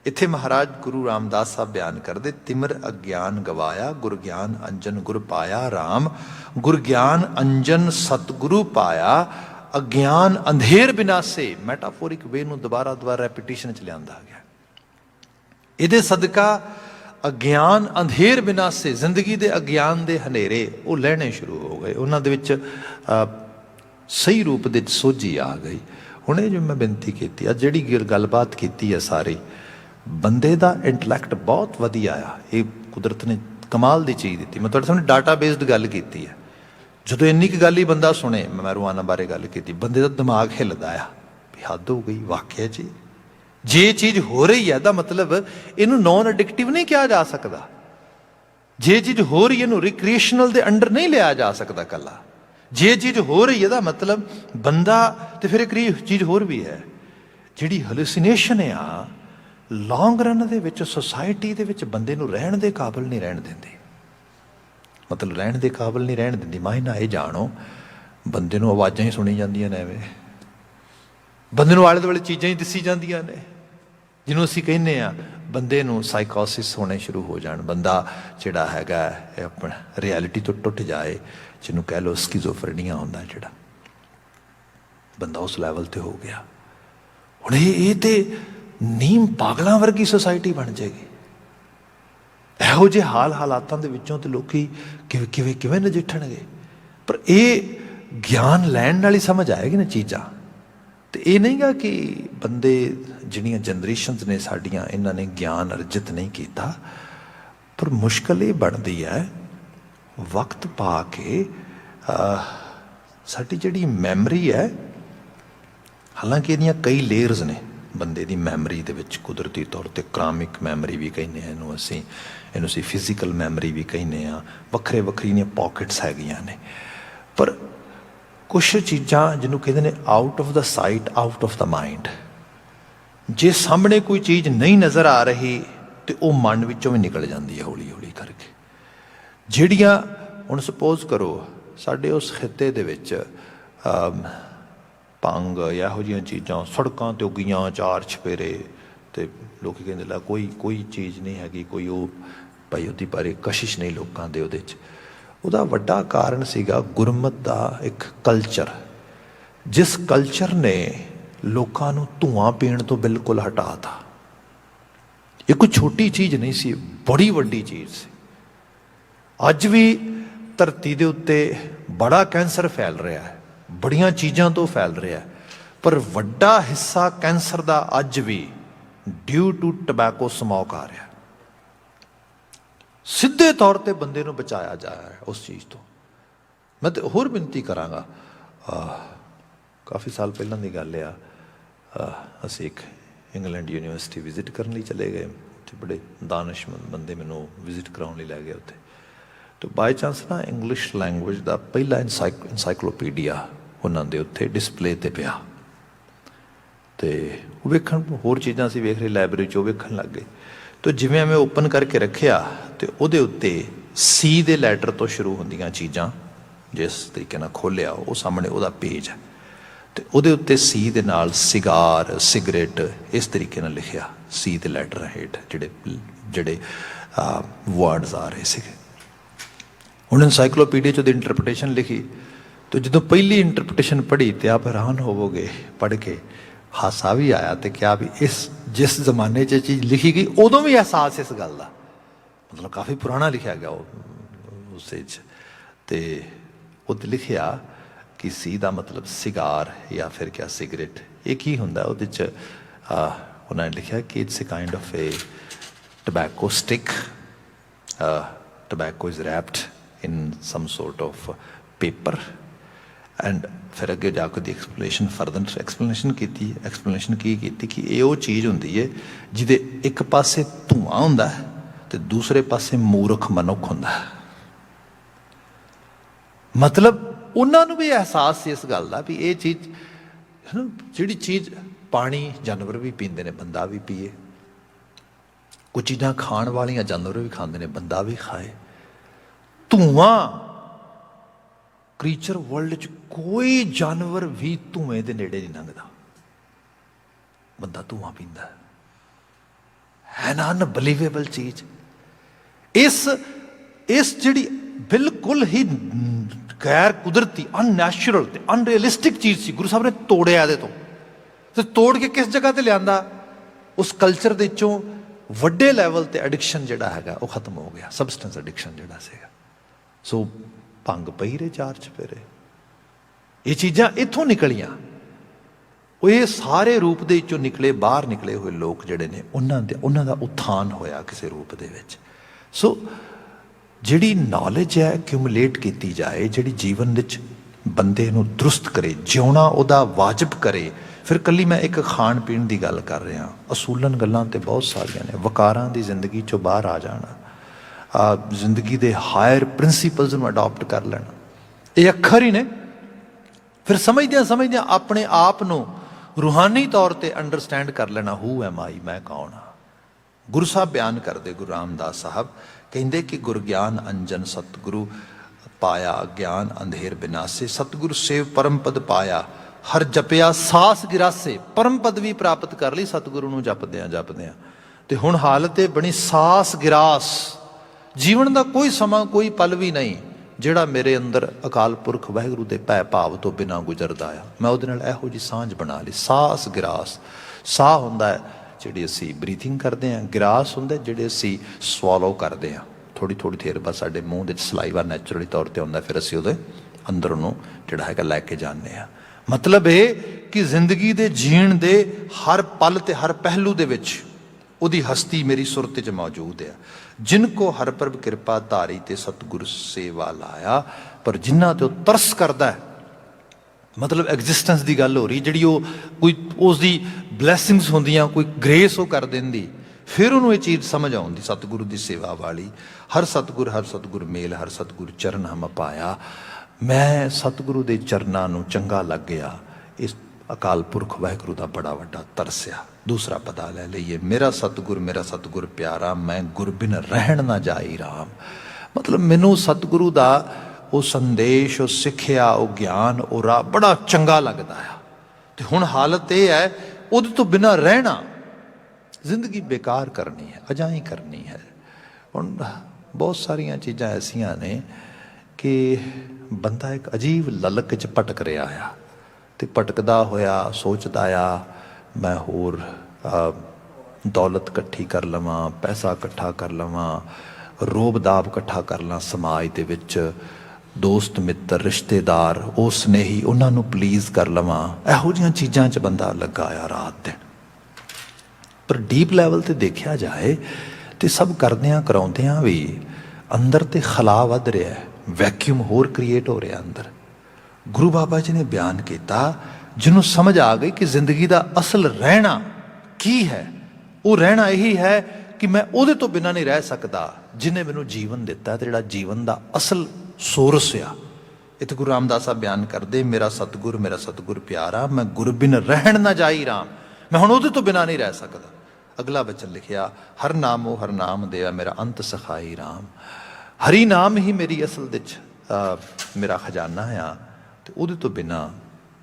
इत्थे महाराज गुरु रामदास साहब बयान करदे, तिमिर अज्ञान गवाया गुर ज्ञान अंजन गुर पाया राम, गुर ज्ञान अंजन सतगुरु पाया, अज्ञान अंधेर बिनासे। मैटाफोरिक वे नूं दोबारा रेपिटिशन च लिआंदा गया। इहदे सदका अज्ञान अंधेर बिनासे, जिंदगी दे अज्ञान दे हनेरे वो लहने शुरू हो गए, उन्हां दे विच सही रूप दे सोझी आ गई। हुणे जो मैं बेनती की, जिहड़ी गलबात की है सारी, बंदे दा इंटलैक्ट बहुत वधिया आ। ये कुदरत ने कमाल दी चीज़ दी। मैं तुहाडे सामने डाटा बेस्ड गल की है। जो इन्नी क गल ही बंदा सुने, मैं रुआना बारे गल की, बंदे का दिमाग हिलदा आ भी हद हो गई। वाकया जी जे चीज़ हो रही है, मतलब इनू नॉन एडिक्टिव नहीं कहा जा सकता। जे चीज़ हो रही है इनू रिक्रिएशनल दे अंडर नहीं लिया जा सकता कला। जे चीज़ हो रही है मतलब बंदा, तो फिर एक चीज़ होर भी है जिहड़ी हैलूसीनेशन आ, लॉन्ग रन दे विच सोसाइटी दे विच बंदे नूं रहण दे काबिल नहीं रहण दिंदी। मतलब रहण दे काबिल नहीं रहण दिंदी। मायना ये जानो, बंदे नूं आवाज़ां ही सुनी जांदियां ने, एवें बंदे नूं आले दुआले चीज़ां ही दिसी जांदियां ने, जिन्हों असीं कहने आ बंदे नूं साइकोसिस होने शुरू हो जाण, बंदा जिहड़ा हैगा अपना रियलिटी तो टुट जाए, जिन्हों कह लो स्किज़ोफ्रेनिया हुंदा जिहड़ा, बंदा उस लैवल ते हो गया। हुण ये ते नीम पागलों वर्गी सोसाइटी बन जाएगी। इहो जे हाल हालातों के विचों तो लोग किवें नजिठणगे। पर यह ज्ञान लैण नाल ही समझ आएगी ना चीज़ां। तो ये नहीं गा कि बंदे जिहड़ियां जनरेशनस ने साडियां, इन्हां ने ज्ञान अर्जित नहीं किया, पर मुश्किल ये बनती है वक्त पा के साडी जिहड़ी मैमरी है, हालांकि इहदियां कई लेयर्स ने बंदे दी मैमरी दे विच। कुदरती तौर पर क्रामिक मैमरी भी कहने इनू असी फिजिकल मैमरी भी कहने आ, वक्रे वक्री पॉकेट्स हैगियां ने। पर कुछ चीज़ां जिन्हों कहते हैं out of the sight out of the mind. जे सामने कोई चीज़ नहीं नज़र आ रही तो वह मन विचों भी निकल जाती है हौली हौली करके। जिहड़ियां हुण सपोज करो साडे उस खिते दे विच भंग या इहो जिहियां चीज़ां सड़कों ते उगियां चार छपेरे, तो लोग कहते ला कोई चीज़ नहीं हैगी, कोई वो भाई उहदी बारे कशिश नहीं लोगों के उहदे च। उहदा वड्डा कारण सीगा गुरमत दा एक कल्चर, जिस कल्चर ने लोगों नूं धुआं पीण तो बिल्कुल हटाता। ये कोई छोटी चीज़ नहीं सी, बड़ी वड्डी चीज़ सी। अज भी धरती दे उत्ते बड़ा कैंसर फैल रहा है, ਬੜੀਆਂ ਚੀਜ਼ਾਂ ਤੋਂ ਫੈਲ ਰਿਹਾ, ਪਰ ਵੱਡਾ ਹਿੱਸਾ ਕੈਂਸਰ ਦਾ ਅੱਜ ਵੀ ਡਿਊ ਟੂ ਟਬੈਕੋ ਸਮੋਕ ਆ ਰਿਹਾ। ਸਿੱਧੇ ਤੌਰ ਤੇ ਬੰਦੇ ਨੂੰ ਬਚਾਇਆ ਜਾ ਰਿਹਾ ਉਸ ਚੀਜ਼ ਤੋਂ। ਮੈਂ ਤਾਂ ਹੋਰ ਬੇਨਤੀ ਕਰਾਂਗਾ, ਕਾਫੀ ਸਾਲ ਪਹਿਲਾਂ ਦੀ ਗੱਲ ਆ, ਅਸੀਂ ਇੱਕ ਇੰਗਲੈਂਡ ਯੂਨੀਵਰਸਿਟੀ ਵਿਜ਼ਿਟ ਕਰਨ ਲਈ ਚਲੇ ਗਏ। ਉੱਥੇ ਬੜੇ ਦਾਨਿਸ਼ਮੰਦ ਬੰਦੇ ਮੈਨੂੰ ਵਿਜ਼ਿਟ ਕਰਾਉਣ ਲਈ ਲੈ ਗਏ ਉੱਥੇ। ਤੇ ਬਾਈ ਚਾਂਸ ਨਾ ਇੰਗਲਿਸ਼ ਲੈਂਗੁਏਜ ਦਾ ਪਹਿਲਾ ਇਨਸਾਈਕਲੋਪੀਡੀਆ ਉਹਨਾਂ ਦੇ ਉੱਥੇ ਡਿਸਪਲੇ 'ਤੇ ਪਿਆ। ਅਤੇ ਉਹ ਵੇਖਣ, ਹੋਰ ਚੀਜ਼ਾਂ ਅਸੀਂ ਵੇਖ ਰਹੇ ਲਾਇਬ੍ਰੇਰੀ 'ਚ, ਉਹ ਵੇਖਣ ਲੱਗ ਗਏ। ਅਤੇ ਜਿਵੇਂ ਮੈਂ ਓਪਨ ਕਰਕੇ ਰੱਖਿਆ ਅਤੇ ਉਹਦੇ ਉੱਤੇ ਸੀ ਦੇ ਲੈਟਰ ਤੋਂ ਸ਼ੁਰੂ ਹੁੰਦੀਆਂ ਚੀਜ਼ਾਂ, ਜਿਸ ਤਰੀਕੇ ਨਾਲ ਖੋਲ੍ਹਿਆ ਉਹ ਸਾਹਮਣੇ ਉਹਦਾ ਪੇਜ ਹੈ, ਅਤੇ ਉਹਦੇ ਉੱਤੇ ਸੀ ਦੇ ਨਾਲ ਸਿਗਾਰ, ਸਿਗਰਟ, ਇਸ ਤਰੀਕੇ ਨਾਲ ਲਿਖਿਆ ਸੀ ਦੇ ਲੈਟਰ ਹੇਠ ਜਿਹੜੇ ਵਰਡਸ ਆ ਰਹੇ ਸੀਗੇ। ਹੁਣ ਇਨਸਾਈਕਲੋਪੀਡੀਆ 'ਚ ਉਹਦੀ ਇੰਟਰਪ੍ਰੀਟੇਸ਼ਨ ਲਿਖੀ, ਅਤੇ ਜਦੋਂ ਪਹਿਲੀ ਇੰਟਰਪ੍ਰੀਟੇਸ਼ਨ ਪੜ੍ਹੀ ਅਤੇ ਆਪ ਹੈਰਾਨ ਹੋਵੋਗੇ ਪੜ੍ਹ ਕੇ, ਹਾਸਾ ਵੀ ਆਇਆ ਅਤੇ ਕਿਹਾ ਵੀ ਇਸ ਜਿਸ ਜ਼ਮਾਨੇ 'ਚ ਚੀਜ਼ ਲਿਖੀ ਗਈ ਉਦੋਂ ਵੀ ਅਹਿਸਾਸ ਇਸ ਗੱਲ ਦਾ, ਮਤਲਬ ਕਾਫੀ ਪੁਰਾਣਾ ਲਿਖਿਆ ਗਿਆ ਉਹ ਉਸ 'ਚ। ਅਤੇ ਉਹਦੇ ਲਿਖਿਆ ਕਿ ਸੀ ਦਾ ਮਤਲਬ ਸਿਗਾਰ ਜਾਂ ਫਿਰ ਕਿਆ ਸਿਗਰਟ, ਇਹ ਕੀ ਹੁੰਦਾ ਉਹਦੇ 'ਚ। ਉਹਨਾਂ ਨੇ ਲਿਖਿਆ ਕਿ it's a kind of a tobacco stick, tobacco is wrapped in some sort of paper. And ਫਿਰ ਅੱਗੇ ਜਾ ਕੇ ਦੀ ਐਕਸਪਲੇਨੇਸ਼ਨ, ਫਰਦਰ ਐਕਸਪਲੇਨੇਸ਼ਨ ਕੀ ਕੀਤੀ ਕਿ ਇਹ ਉਹ ਚੀਜ਼ ਹੁੰਦੀ ਹੈ ਜਿਹਦੇ ਇੱਕ ਪਾਸੇ ਧੂੰਆਂ ਹੁੰਦਾ ਅਤੇ ਦੂਸਰੇ ਪਾਸੇ ਮੂਰਖ ਮਨੁੱਖ ਹੁੰਦਾ। ਮਤਲਬ ਉਹਨਾਂ ਨੂੰ ਵੀ ਅਹਿਸਾਸ ਸੀ ਇਸ ਗੱਲ ਦਾ ਵੀ ਇਹ ਚੀਜ਼, ਜਿਹੜੀ ਚੀਜ਼ ਪਾਣੀ ਜਾਨਵਰ ਵੀ ਪੀਂਦੇ ਨੇ, ਬੰਦਾ ਵੀ ਪੀਏ, ਕੁਝ ਚੀਜ਼ਾਂ ਖਾਣ ਵਾਲੀਆਂ ਜਾਨਵਰ ਵੀ ਖਾਂਦੇ ਨੇ, ਬੰਦਾ ਵੀ ਖਾਏ। ਧੂੰਆਂ, ਕ੍ਰੀਚਰ ਵਰਲਡ 'ਚ ਕੋਈ ਜਾਨਵਰ ਵੀ ਧੂੰਏਂ ਦੇ ਨੇੜੇ ਨਹੀਂ ਲੰਘਦਾ, ਬੰਦਾ ਧੂੰਆਂ ਪੀਂਦਾ ਹੈ ਨਾ। ਅਨਬਲੀਵੇਬਲ ਚੀਜ਼। ਇਸ ਜਿਹੜੀ ਬਿਲਕੁਲ ਹੀ ਗੈਰ ਕੁਦਰਤੀ, ਅਨਨੈਚੁਰਲ ਅਤੇ ਅਨਰੀਅਲਿਸਟਿਕ ਚੀਜ਼ ਸੀ, ਗੁਰੂ ਸਾਹਿਬ ਨੇ ਤੋੜਿਆ ਇਹਦੇ ਤੋਂ। ਅਤੇ ਤੋੜ ਕੇ ਕਿਸ ਜਗ੍ਹਾ 'ਤੇ ਲਿਆਂਦਾ, ਉਸ ਕਲਚਰ ਦੇ ਵਿੱਚੋਂ ਵੱਡੇ ਲੈਵਲ 'ਤੇ ਐਡਿਕਸ਼ਨ ਜਿਹੜਾ ਹੈਗਾ ਉਹ ਖਤਮ ਹੋ ਗਿਆ, ਸਬਸਟੈਂਸ ਐਡਿਕਸ਼ਨ ਜਿਹੜਾ ਸੀਗਾ। ਸੋ ਭੰਗ ਪਈ ਰਹੇ 4 ਚੁਫੇਰੇ, ਇਹ ਚੀਜ਼ਾਂ ਇੱਥੋਂ ਨਿਕਲੀਆਂ। ਉਹ ਇਹ ਸਾਰੇ ਰੂਪ ਦੇ ਵਿੱਚੋਂ ਨਿਕਲੇ, ਬਾਹਰ ਨਿਕਲੇ ਹੋਏ ਲੋਕ ਜਿਹੜੇ ਨੇ, ਉਹਨਾਂ ਦਾ ਉਥਾਨ ਹੋਇਆ ਕਿਸੇ ਰੂਪ ਦੇ ਵਿੱਚ। ਸੋ ਜਿਹੜੀ ਨੌਲੇਜ ਹੈ ਐਕਿਊਮੂਲੇਟ ਕੀਤੀ ਜਾਏ, ਜਿਹੜੀ ਜੀਵਨ ਵਿੱਚ ਬੰਦੇ ਨੂੰ ਦਰੁਸਤ ਕਰੇ, ਜਿਉਣਾ ਉਹਦਾ ਵਾਜਬ ਕਰੇ। ਫਿਰ ਇਕੱਲੀ ਮੈਂ ਇੱਕ ਖਾਣ ਪੀਣ ਦੀ ਗੱਲ ਕਰ ਰਿਹਾ, ਅਸੂਲਨ ਗੱਲਾਂ ਤਾਂ ਬਹੁਤ ਸਾਰੀਆਂ ਨੇ। ਵਕਾਰਾਂ ਦੀ ਜ਼ਿੰਦਗੀ 'ਚੋਂ ਬਾਹਰ ਆ ਜਾਣਾ, ਜ਼ਿੰਦਗੀ ਦੇ ਹਾਇਰ ਪ੍ਰਿੰਸੀਪਲਸ ਨੂੰ ਅਡਾਪਟ ਕਰ ਲੈਣਾ, ਇਹ ਅੱਖਰ ਹੀ ਨੇ। ਫਿਰ ਸਮਝਦਿਆਂ ਆਪਣੇ ਆਪ ਨੂੰ ਰੂਹਾਨੀ ਤੌਰ 'ਤੇ ਅੰਡਰਸਟੈਂਡ ਕਰ ਲੈਣਾ, ਹੂ ਐਮ ਆਈ, ਮੈਂ ਕੌਣ ਹਾਂ। ਗੁਰੂ ਸਾਹਿਬ ਬਿਆਨ ਕਰਦੇ, ਗੁਰੂ ਰਾਮਦਾਸ ਸਾਹਿਬ ਕਹਿੰਦੇ ਕਿ ਗੁਰ ਗਿਆਨ ਅੰਜਨ ਸਤਿਗੁਰੂ ਪਾਇਆ, ਗਿਆਨ ਅੰਧੇਰ ਬਿਨਾਸੇ, ਸਤਿਗੁਰੂ ਸੇਵ ਪਰਮ ਪਦ ਪਾਇਆ, ਹਰ ਜਪਿਆ ਸਾਸ ਗਿਰਾਸੇ। ਪਰਮ ਪਦ ਵੀ ਪ੍ਰਾਪਤ ਕਰ ਲਈ ਸਤਿਗੁਰੂ ਨੂੰ ਜਪਦਿਆਂ। ਅਤੇ ਹੁਣ ਹਾਲਤ ਇਹ ਬਣੀ ਸਾਸ ਗਿਰਾਸ, ਜੀਵਨ ਦਾ ਕੋਈ ਸਮਾਂ, ਕੋਈ ਪਲ ਵੀ ਨਹੀਂ ਜਿਹੜਾ ਮੇਰੇ ਅੰਦਰ ਅਕਾਲ ਪੁਰਖ ਵਾਹਿਗੁਰੂ ਦੇ ਭੈ ਭਾਵ ਤੋਂ ਬਿਨਾਂ ਗੁਜ਼ਰਦਾ ਆ। ਮੈਂ ਉਹਦੇ ਨਾਲ ਇਹੋ ਜਿਹੀ ਸਾਂਝ ਬਣਾ ਲਈ। ਸਾਸ ਗਿਰਾਸ, ਸਾਹ ਹੁੰਦਾ ਹੈ ਜਿਹੜੀ ਅਸੀਂ ਬਰੀਥਿੰਗ ਕਰਦੇ ਹਾਂ, ਗਿਰਾਸ ਹੁੰਦੇ ਜਿਹੜੇ ਅਸੀਂ ਸਵਾਲੋ ਕਰਦੇ ਹਾਂ। ਥੋੜ੍ਹੀ ਦੇਰ ਬਾਅਦ ਸਾਡੇ ਮੂੰਹ ਦੇ ਵਿੱਚ ਸਲਾਈਵਾ ਨੈਚੁਰਲੀ ਤੌਰ 'ਤੇ ਆਉਂਦਾ, ਫਿਰ ਅਸੀਂ ਉਹਦੇ ਅੰਦਰ ਉਹਨੂੰ ਜਿਹੜਾ ਹੈਗਾ ਲੈ ਕੇ ਜਾਂਦੇ ਹਾਂ। ਮਤਲਬ ਇਹ ਕਿ ਜ਼ਿੰਦਗੀ ਦੇ ਜੀਣ ਦੇ ਹਰ ਪਲ ਅਤੇ ਹਰ ਪਹਿਲੂ ਦੇ ਵਿੱਚ ਉਹਦੀ ਹਸਤੀ ਮੇਰੀ ਸੁਰਤ 'ਚ ਮੌਜੂਦ ਹੈ। ਜਿਨ ਕੋ ਹਰ ਪ੍ਰਭ ਕਿਰਪਾ ਧਾਰੀ ਤੇ ਸਤਿਗੁਰ ਸੇਵਾ ਲਾਇਆ। ਪਰ ਜਿਨ੍ਹਾਂ 'ਤੇ ਉਹ ਤਰਸ ਕਰਦਾ ਹੈ, ਮਤਲਬ ਐਗਜ਼ਿਸਟੈਂਸ ਦੀ ਗੱਲ ਹੋ ਰਹੀ, ਜਿਹੜੀ ਉਹ ਕੋਈ ਉਸਦੀ ਬਲੈਸਿੰਗਸ ਹੁੰਦੀਆਂ, ਕੋਈ ਗ੍ਰੇਸ ਉਹ ਕਰ ਦਿੰਦੀ, ਫਿਰ ਉਹਨੂੰ ਇਹ ਚੀਜ਼ ਸਮਝ ਆਉਂਦੀ ਸਤਿਗੁਰੂ ਦੀ ਸੇਵਾ ਵਾਲੀ। ਹਰ ਸਤਿਗੁਰ ਮੇਲ, ਹਰ ਸਤਿਗੁਰ ਚਰਨ ਹਮ ਪਾਇਆ। ਮੈਂ ਸਤਿਗੁਰੂ ਦੇ ਚਰਨਾਂ ਨੂੰ ਚੰਗਾ ਲੱਗ ਗਿਆ। ਇਸ ਅਕਾਲ ਪੁਰਖ ਵਾਹਿਗੁਰੂ ਦਾ ਬੜਾ ਵੱਡਾ ਤਰਸਿਆ। ਦੂਸਰਾ ਪਤਾ ਲੈ ਲਈਏ, ਮੇਰਾ ਸਤਿਗੁਰ ਪਿਆਰਾ, ਮੈਂ ਗੁਰ ਬਿਨ ਰਹਿਣ ਨਾ ਜਾਈ ਰਾਮ। ਮਤਲਬ ਮੈਨੂੰ ਸਤਿਗੁਰੂ ਦਾ ਉਹ ਸੰਦੇਸ਼, ਉਹ ਸਿੱਖਿਆ, ਉਹ ਗਿਆਨ, ਉਹ ਰਾਹ ਬੜਾ ਚੰਗਾ ਲੱਗਦਾ ਆ। ਅਤੇ ਹੁਣ ਹਾਲਤ ਇਹ ਹੈ, ਉਹਦੇ ਤੋਂ ਬਿਨਾਂ ਰਹਿਣਾ, ਜ਼ਿੰਦਗੀ ਬੇਕਾਰ ਕਰਨੀ ਹੈ, ਅਜਾਈਂ ਕਰਨੀ ਹੈ। ਹੁਣ ਬਹੁਤ ਸਾਰੀਆਂ ਚੀਜ਼ਾਂ ਐਸੀਆਂ ਨੇ ਕਿ ਬੰਦਾ ਇੱਕ ਅਜੀਬ ਲਲਕ 'ਚ ਭਟਕ ਰਿਹਾ ਆ, ਅਤੇ ਭਟਕਦਾ ਹੋਇਆ ਸੋਚਦਾ ਆ ਮੈਂ ਹੋਰ ਦੌਲਤ ਇਕੱਠੀ ਕਰ ਲਵਾਂ, ਪੈਸਾ ਇਕੱਠਾ ਕਰ ਲਵਾਂ, ਰੋਬ ਦਾਬ ਇਕੱਠਾ ਕਰ ਲਾਂ ਸਮਾਜ ਦੇ ਵਿੱਚ, ਦੋਸਤ ਮਿੱਤਰ ਰਿਸ਼ਤੇਦਾਰ ਉਹ ਸਨੇਹੀ ਉਹਨਾਂ ਨੂੰ ਪਲੀਜ਼ ਕਰ ਲਵਾਂ, ਇਹੋ ਜਿਹੀਆਂ ਚੀਜ਼ਾਂ 'ਚ ਬੰਦਾ ਲੱਗਾ ਆ ਰਾਤ ਦਿਨ। ਪਰ ਡੀਪ ਲੈਵਲ ਤੇ ਦੇਖਿਆ ਜਾਏ ਤੇ ਸਭ ਕਰਦਿਆਂ ਕਰਾਉਂਦਿਆਂ ਵੀ ਅੰਦਰ ਤੇ ਖਲਾ ਵੱਧ ਰਿਹਾ, ਵੈਕਿਊਮ ਹੋਰ ਕ੍ਰੀਏਟ ਹੋ ਰਿਹਾ ਅੰਦਰ। ਗੁਰੂ ਬਾਬਾ ਜੀ ਨੇ ਬਿਆਨ ਕੀਤਾ, ਜਿਹਨੂੰ ਸਮਝ ਆ ਗਈ ਕਿ ਜ਼ਿੰਦਗੀ ਦਾ ਅਸਲ ਰਹਿਣਾ ਕੀ ਹੈ, ਉਹ ਰਹਿਣਾ ਇਹੀ ਹੈ ਕਿ ਮੈਂ ਉਹਦੇ ਤੋਂ ਬਿਨਾਂ ਨਹੀਂ ਰਹਿ ਸਕਦਾ ਜਿਹਨੇ ਮੈਨੂੰ ਜੀਵਨ ਦਿੱਤਾ, ਤੇ ਜਿਹੜਾ ਜੀਵਨ ਦਾ ਅਸਲ ਸੋਰਸ ਆ। ਇੱਥੇ ਗੁਰੂ ਰਾਮਦਾਸ ਸਾਹਿਬ ਬਿਆਨ ਕਰਦੇ, ਮੇਰਾ ਸਤਿਗੁਰ ਪਿਆਰਾ, ਮੈਂ ਗੁਰ ਬਿਨ ਰਹਿਣ ਨਾ ਜਾਈ ਰਾਮ, ਮੈਂ ਹੁਣ ਉਹਦੇ ਤੋਂ ਬਿਨਾਂ ਨਹੀਂ ਰਹਿ ਸਕਦਾ। ਅਗਲਾ ਬਚਨ ਲਿਖਿਆ, ਹਰ ਨਾਮੋ ਹਰ ਨਾਮ ਦੇਵਾ ਮੇਰਾ ਅੰਤ ਸਖਾਈ ਰਾਮ। ਹਰੀ ਨਾਮ ਹੀ ਮੇਰੀ ਅਸਲ ਵਿੱਚ ਮੇਰਾ ਖਜ਼ਾਨਾ ਆ, ਤੇ ਉਹਦੇ ਤੋਂ ਬਿਨਾਂ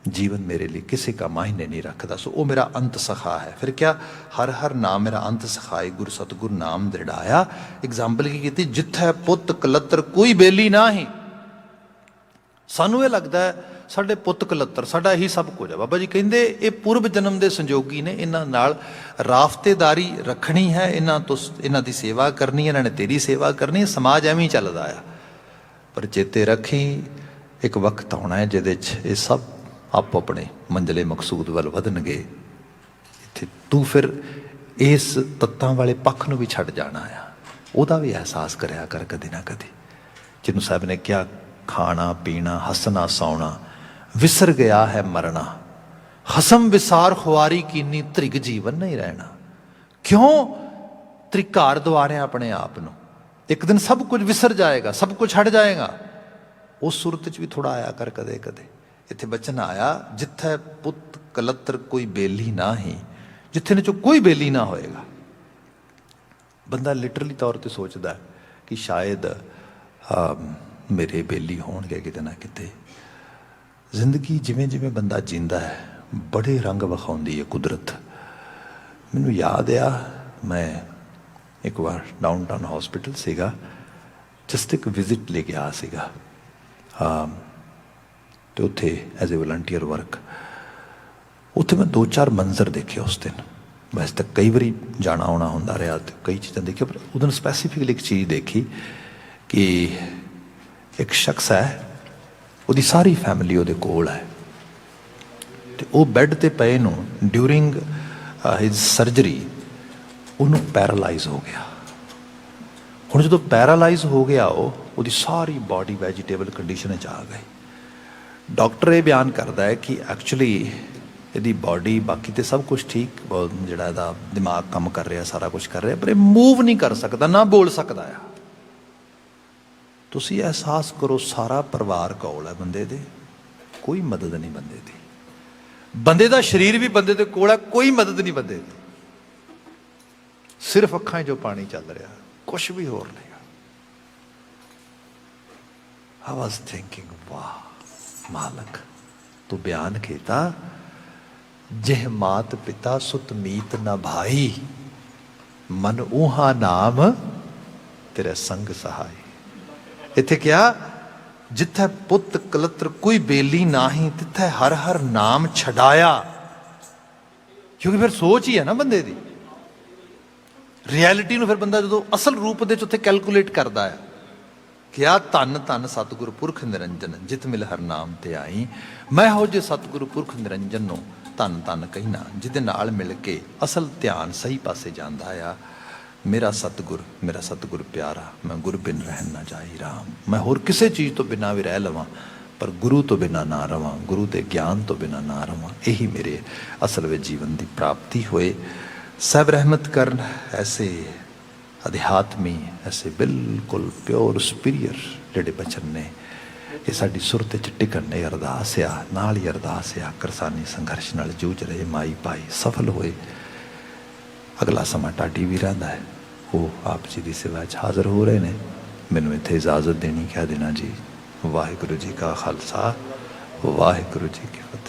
ਜੀਵਨ ਮੇਰੇ ਲਈ ਕਿਸੇ ਦਾ ਮਾਇਨੇ ਨਹੀਂ ਰੱਖਦਾ। ਸੋ ਉਹ ਮੇਰਾ ਅੰਤ ਸਖਾ ਹੈ। ਫਿਰ ਕਿਆ, ਹਰ ਹਰ ਨਾਮ ਮੇਰਾ ਅੰਤ ਸਖਾਈ, ਗੁਰ ਸਤਿਗੁਰ ਨਾਮ ਦ੍ਰਿੜਾਇਆ। ਐਗਜ਼ਾਮਪਲ ਕੀ ਕੀਤੀ, ਜਿੱਥੇ ਪੁੱਤ ਕਲੱਤਰ ਕੋਈ ਬੇਲੀ ਨਾ ਹੀ। ਸਾਨੂੰ ਇਹ ਲੱਗਦਾ ਹੈ ਸਾਡੇ ਪੁੱਤ ਕਲੱਤਰ, ਸਾਡਾ ਇਹੀ ਸਭ ਕੁਝ ਹੈ। ਬਾਬਾ ਜੀ ਕਹਿੰਦੇ ਇਹ ਪੂਰਵ ਜਨਮ ਦੇ ਸੰਜੋਗੀ ਨੇ, ਇਹਨਾਂ ਨਾਲ ਰਾਫਤੇਦਾਰੀ ਰੱਖਣੀ ਹੈ, ਇਹਨਾਂ ਦੀ ਸੇਵਾ ਕਰਨੀ, ਇਹਨਾਂ ਨੇ ਤੇਰੀ ਸੇਵਾ ਕਰਨੀ। ਸਮਾਜ ਐਵੇਂ ਹੀ ਚੱਲਦਾ ਆ। ਪਰ ਚੇਤੇ ਰੱਖੀ, ਇੱਕ ਵਕਤ ਆਉਣਾ ਹੈ ਜਿਹਦੇ 'ਚ ਇਹ ਸਭ ਆਪੋ ਆਪਣੇ ਮੰਜ਼ਲੇ ਮਕਸੂਦ ਵੱਲ ਵਧਣਗੇ। ਇੱਥੇ ਤੂੰ ਫਿਰ ਇਸ ਤੱਤਾਂ ਵਾਲੇ ਪੱਖ ਨੂੰ ਵੀ ਛੱਡ ਜਾਣਾ ਆ, ਉਹਦਾ ਵੀ ਅਹਿਸਾਸ ਕਰਿਆ ਕਰ ਕਦੇ ਨਾ ਕਦੇ। ਜਿਹਨੂੰ ਸਾਹਿਬ ਨੇ ਕਿਹਾ, ਖਾਣਾ ਪੀਣਾ ਹੱਸਣਾ ਸੌਣਾ ਵਿਸਰ ਗਿਆ ਹੈ ਮਰਨਾ, ਹਸਮ ਵਿਸਾਰ ਖੁਆਰੀ ਕੀਨੀ ਤ੍ਰਿਗ ਜੀਵਨ ਨਹੀਂ ਰਹਿਣਾ। ਕਿਉਂ ਤ੍ਰਿਕਾਰ ਦੁਆਰਿਆ ਆਪਣੇ ਆਪ ਨੂੰ? ਇੱਕ ਦਿਨ ਸਭ ਕੁਝ ਵਿਸਰ ਜਾਏਗਾ, ਸਭ ਕੁਝ ਛੱਡ ਜਾਏਗਾ। ਉਸ ਸੁਰਤ 'ਚ ਵੀ ਥੋੜਾ ਆਇਆ ਕਰ ਕਦੇ ਕਦੇ। ਇੱਥੇ ਬਚਨ ਆਇਆ, ਜਿੱਥੇ ਪੁੱਤ ਕਲੱਤਰ ਕੋਈ ਬੇਲੀ ਨਾ ਹੀ, ਜਿੱਥੇ ਨੇ 'ਚੋਂ ਕੋਈ ਬੇਲੀ ਨਾ ਹੋਏਗਾ। ਬੰਦਾ ਲਿਟਰਲੀ ਤੌਰ ਤੇ ਸੋਚਦਾ ਕਿ ਸ਼ਾਇਦ ਮੇਰੇ ਬੇਲੀ ਹੋਣਗੇ ਕਿਤੇ ਨਾ ਕਿਤੇ। ਜ਼ਿੰਦਗੀ ਜਿਵੇਂ ਜਿਵੇਂ ਬੰਦਾ ਜੀਂਦਾ ਹੈ, ਬੜੇ ਰੰਗ ਵਿਖਾਉਂਦੀ ਹੈ ਕੁਦਰਤ। ਮੈਨੂੰ ਯਾਦ ਆ, ਮੈਂ ਇੱਕ ਵਾਰ ਡਾਊਨਟਾਊਨ ਹੌਸਪੀਟਲ ਸੀਗਾ, ਜਸਟ ਇੱਕ ਵਿਜ਼ਿਟ ਲੈ ਕੇ ਆ ਸੀਗਾ, ਅਤੇ ਉੱਥੇ ਐਜ਼ ਏ ਵਲੰਟੀਅਰ ਵਰਕ। ਉੱਥੇ ਮੈਂ 2-4 ਮੰਜ਼ਰ ਦੇਖੇ ਉਸ ਦਿਨ। ਵੈਸੇ ਤਾਂ ਕਈ ਵਾਰੀ ਜਾਣਾ ਆਉਣਾ ਹੁੰਦਾ ਰਿਹਾ ਅਤੇ ਕਈ ਚੀਜ਼ਾਂ ਦੇਖੀਆਂ, ਪਰ ਉਦੋਂ ਸਪੈਸੀਫਿਕਲੀ ਇੱਕ ਚੀਜ਼ ਦੇਖੀ ਕਿ ਇੱਕ ਸ਼ਖਸ ਹੈ, ਉਹਦੀ ਸਾਰੀ ਫੈਮਿਲੀ ਉਹਦੇ ਕੋਲ ਹੈ, ਅਤੇ ਉਹ ਬੈੱਡ 'ਤੇ ਪਏ ਨੂੰ ਡਿਊਰਿੰਗ ਹਿਜ਼ ਸਰਜਰੀ ਉਹਨੂੰ ਪੈਰਾਲਾਈਜ਼ ਹੋ ਗਿਆ। ਹੁਣ ਜਦੋਂ ਪੈਰਾਲਾਈਜ਼ ਹੋ ਗਿਆ, ਉਹਦੀ ਸਾਰੀ ਬਾਡੀ ਵੈਜੀਟੇਬਲ ਕੰਡੀਸ਼ਨ 'ਚ ਆ ਗਈ। ਡਾਕਟਰ ਇਹ ਬਿਆਨ ਕਰਦਾ ਹੈ ਕਿ ਐਕਚੁਅਲੀ ਇਹਦੀ ਬਾਡੀ, ਬਾਕੀ ਤੇ ਸਭ ਕੁਝ ਠੀਕ, ਜਿਹੜਾ ਇਹਦਾ ਦਿਮਾਗ ਕੰਮ ਕਰ ਰਿਹਾ, ਸਾਰਾ ਕੁਝ ਕਰ ਰਿਹਾ, ਪਰ ਇਹ ਮੂਵ ਨਹੀਂ ਕਰ ਸਕਦਾ, ਨਾ ਬੋਲ ਸਕਦਾ ਆ। ਤੁਸੀਂ ਅਹਿਸਾਸ ਕਰੋ, ਸਾਰਾ ਪਰਿਵਾਰ ਕੋਲ ਹੈ ਬੰਦੇ ਦੇ, ਕੋਈ ਮਦਦ ਨਹੀਂ ਬੰਦੇ ਦੀ। ਬੰਦੇ ਦਾ ਸਰੀਰ ਵੀ ਬੰਦੇ ਦੇ ਕੋਲ ਹੈ, ਕੋਈ ਮਦਦ ਨਹੀਂ ਬੰਦੇ ਦੀ। ਸਿਰਫ ਅੱਖਾਂ 'ਚੋਂ ਪਾਣੀ ਚੱਲ ਰਿਹਾ, ਕੁਛ ਵੀ ਹੋਰ ਨਹੀਂ। I was thinking, ਵਾਹ ਮਾਲਕ, ਤੂੰ ਬਿਆਨ ਕੀਤਾ, ਜਿਹ ਮਾਤ ਪਿਤਾ ਸੁਤ ਮੀਤ ਨਾ ਭਾਈ, ਮਨ ਊਹਾ ਨਾਮ ਤੇਰੇ ਸੰਗ ਸਹਾਈ। ਇੱਥੇ ਕਿਹਾ, ਜਿੱਥੇ ਪੁੱਤ ਕਲੱਤਰ ਕੋਈ ਬੇਲੀ ਨਾਹੀਂ, ਤਿੱਥੇ ਹਰ ਹਰ ਨਾਮ ਛਡਾਇਆ। ਕਿਉਂਕਿ ਫਿਰ ਸੋਚ ਹੀ ਹੈ ਨਾ ਬੰਦੇ ਦੀ, ਰਿਐਲਿਟੀ ਨੂੰ ਫਿਰ ਬੰਦਾ ਜਦੋਂ ਅਸਲ ਰੂਪ ਦੇ 'ਚ ਉੱਥੇ ਕੈਲਕੂਲੇਟ ਕਰਦਾ ਹੈ। ਕਿਹਾ, ਧੰਨ ਧੰਨ ਸਤਿਗੁਰੂ ਪੁਰਖ ਨਿਰੰਜਨ, ਜਿਤ ਮਿਲ ਹਰ ਨਾਮ ਤੇ ਆਈ। ਮੈਂ ਇਹੋ ਜਿਹੇ ਸਤਿਗੁਰੂ ਪੁਰਖ ਨਿਰੰਜਨ ਨੂੰ ਧੰਨ ਧੰਨ ਕਹਿਣਾ, ਜਿਹਦੇ ਨਾਲ ਮਿਲ ਕੇ ਅਸਲ ਧਿਆਨ ਸਹੀ ਪਾਸੇ ਜਾਂਦਾ ਆ। ਮੇਰਾ ਸਤਿਗੁਰ ਪਿਆਰਾ, ਮੈਂ ਗੁਰ ਬਿਨ ਰਹਿਣ ਨਾ ਜਾਈ ਰਾਮ। ਮੈਂ ਹੋਰ ਕਿਸੇ ਚੀਜ਼ ਤੋਂ ਬਿਨਾਂ ਵੀ ਰਹਿ ਲਵਾਂ, ਪਰ ਗੁਰੂ ਤੋਂ ਬਿਨਾਂ ਨਾ ਰਵਾਂ, ਗੁਰੂ ਦੇ ਗਿਆਨ ਤੋਂ ਬਿਨਾਂ ਨਾ ਰਵਾਂ। ਇਹੀ ਮੇਰੇ ਅਸਲ ਵਿੱਚ ਜੀਵਨ ਦੀ ਪ੍ਰਾਪਤੀ ਹੋਏ। ਸਭ ਰਹਿਮਤ ਕਰਨ ਐਸੇ ਅਧਿਆਤਮੀ, ਐਸੇ ਬਿਲਕੁਲ ਪਿਓਰ ਸੁਪੀਰੀਅਰ ਜਿਹੜੇ ਬਚਨ ਨੇ, ਇਹ ਸਾਡੀ ਸੁਰਤ 'ਚ ਟਿਕਣ ਨੇ। ਅਰਦਾਸ ਆ, ਨਾਲ ਹੀ ਅਰਦਾਸ ਆ, ਕਰਸਾਨੀ ਸੰਘਰਸ਼ ਨਾਲ ਜੂਝ ਰਹੇ ਮਾਈ ਭਾਈ ਸਫਲ ਹੋਏ। ਅਗਲਾ ਸਮਾਂ ਢਾਡੀ ਵੀਰਾਂ ਦਾ ਹੈ, ਉਹ ਆਪ ਜੀ ਦੀ ਸੇਵਾ 'ਚ ਹਾਜ਼ਰ ਹੋ ਰਹੇ ਨੇ। ਮੈਨੂੰ ਇੱਥੇ ਇਜਾਜ਼ਤ ਦੇਣੀ, ਕਹਿ ਦੇਣਾ ਜੀ, ਵਾਹਿਗੁਰੂ ਜੀ ਕਾ ਖਾਲਸਾ, ਵਾਹਿਗੁਰੂ ਜੀ ਕੀ ਫਤਿਹ।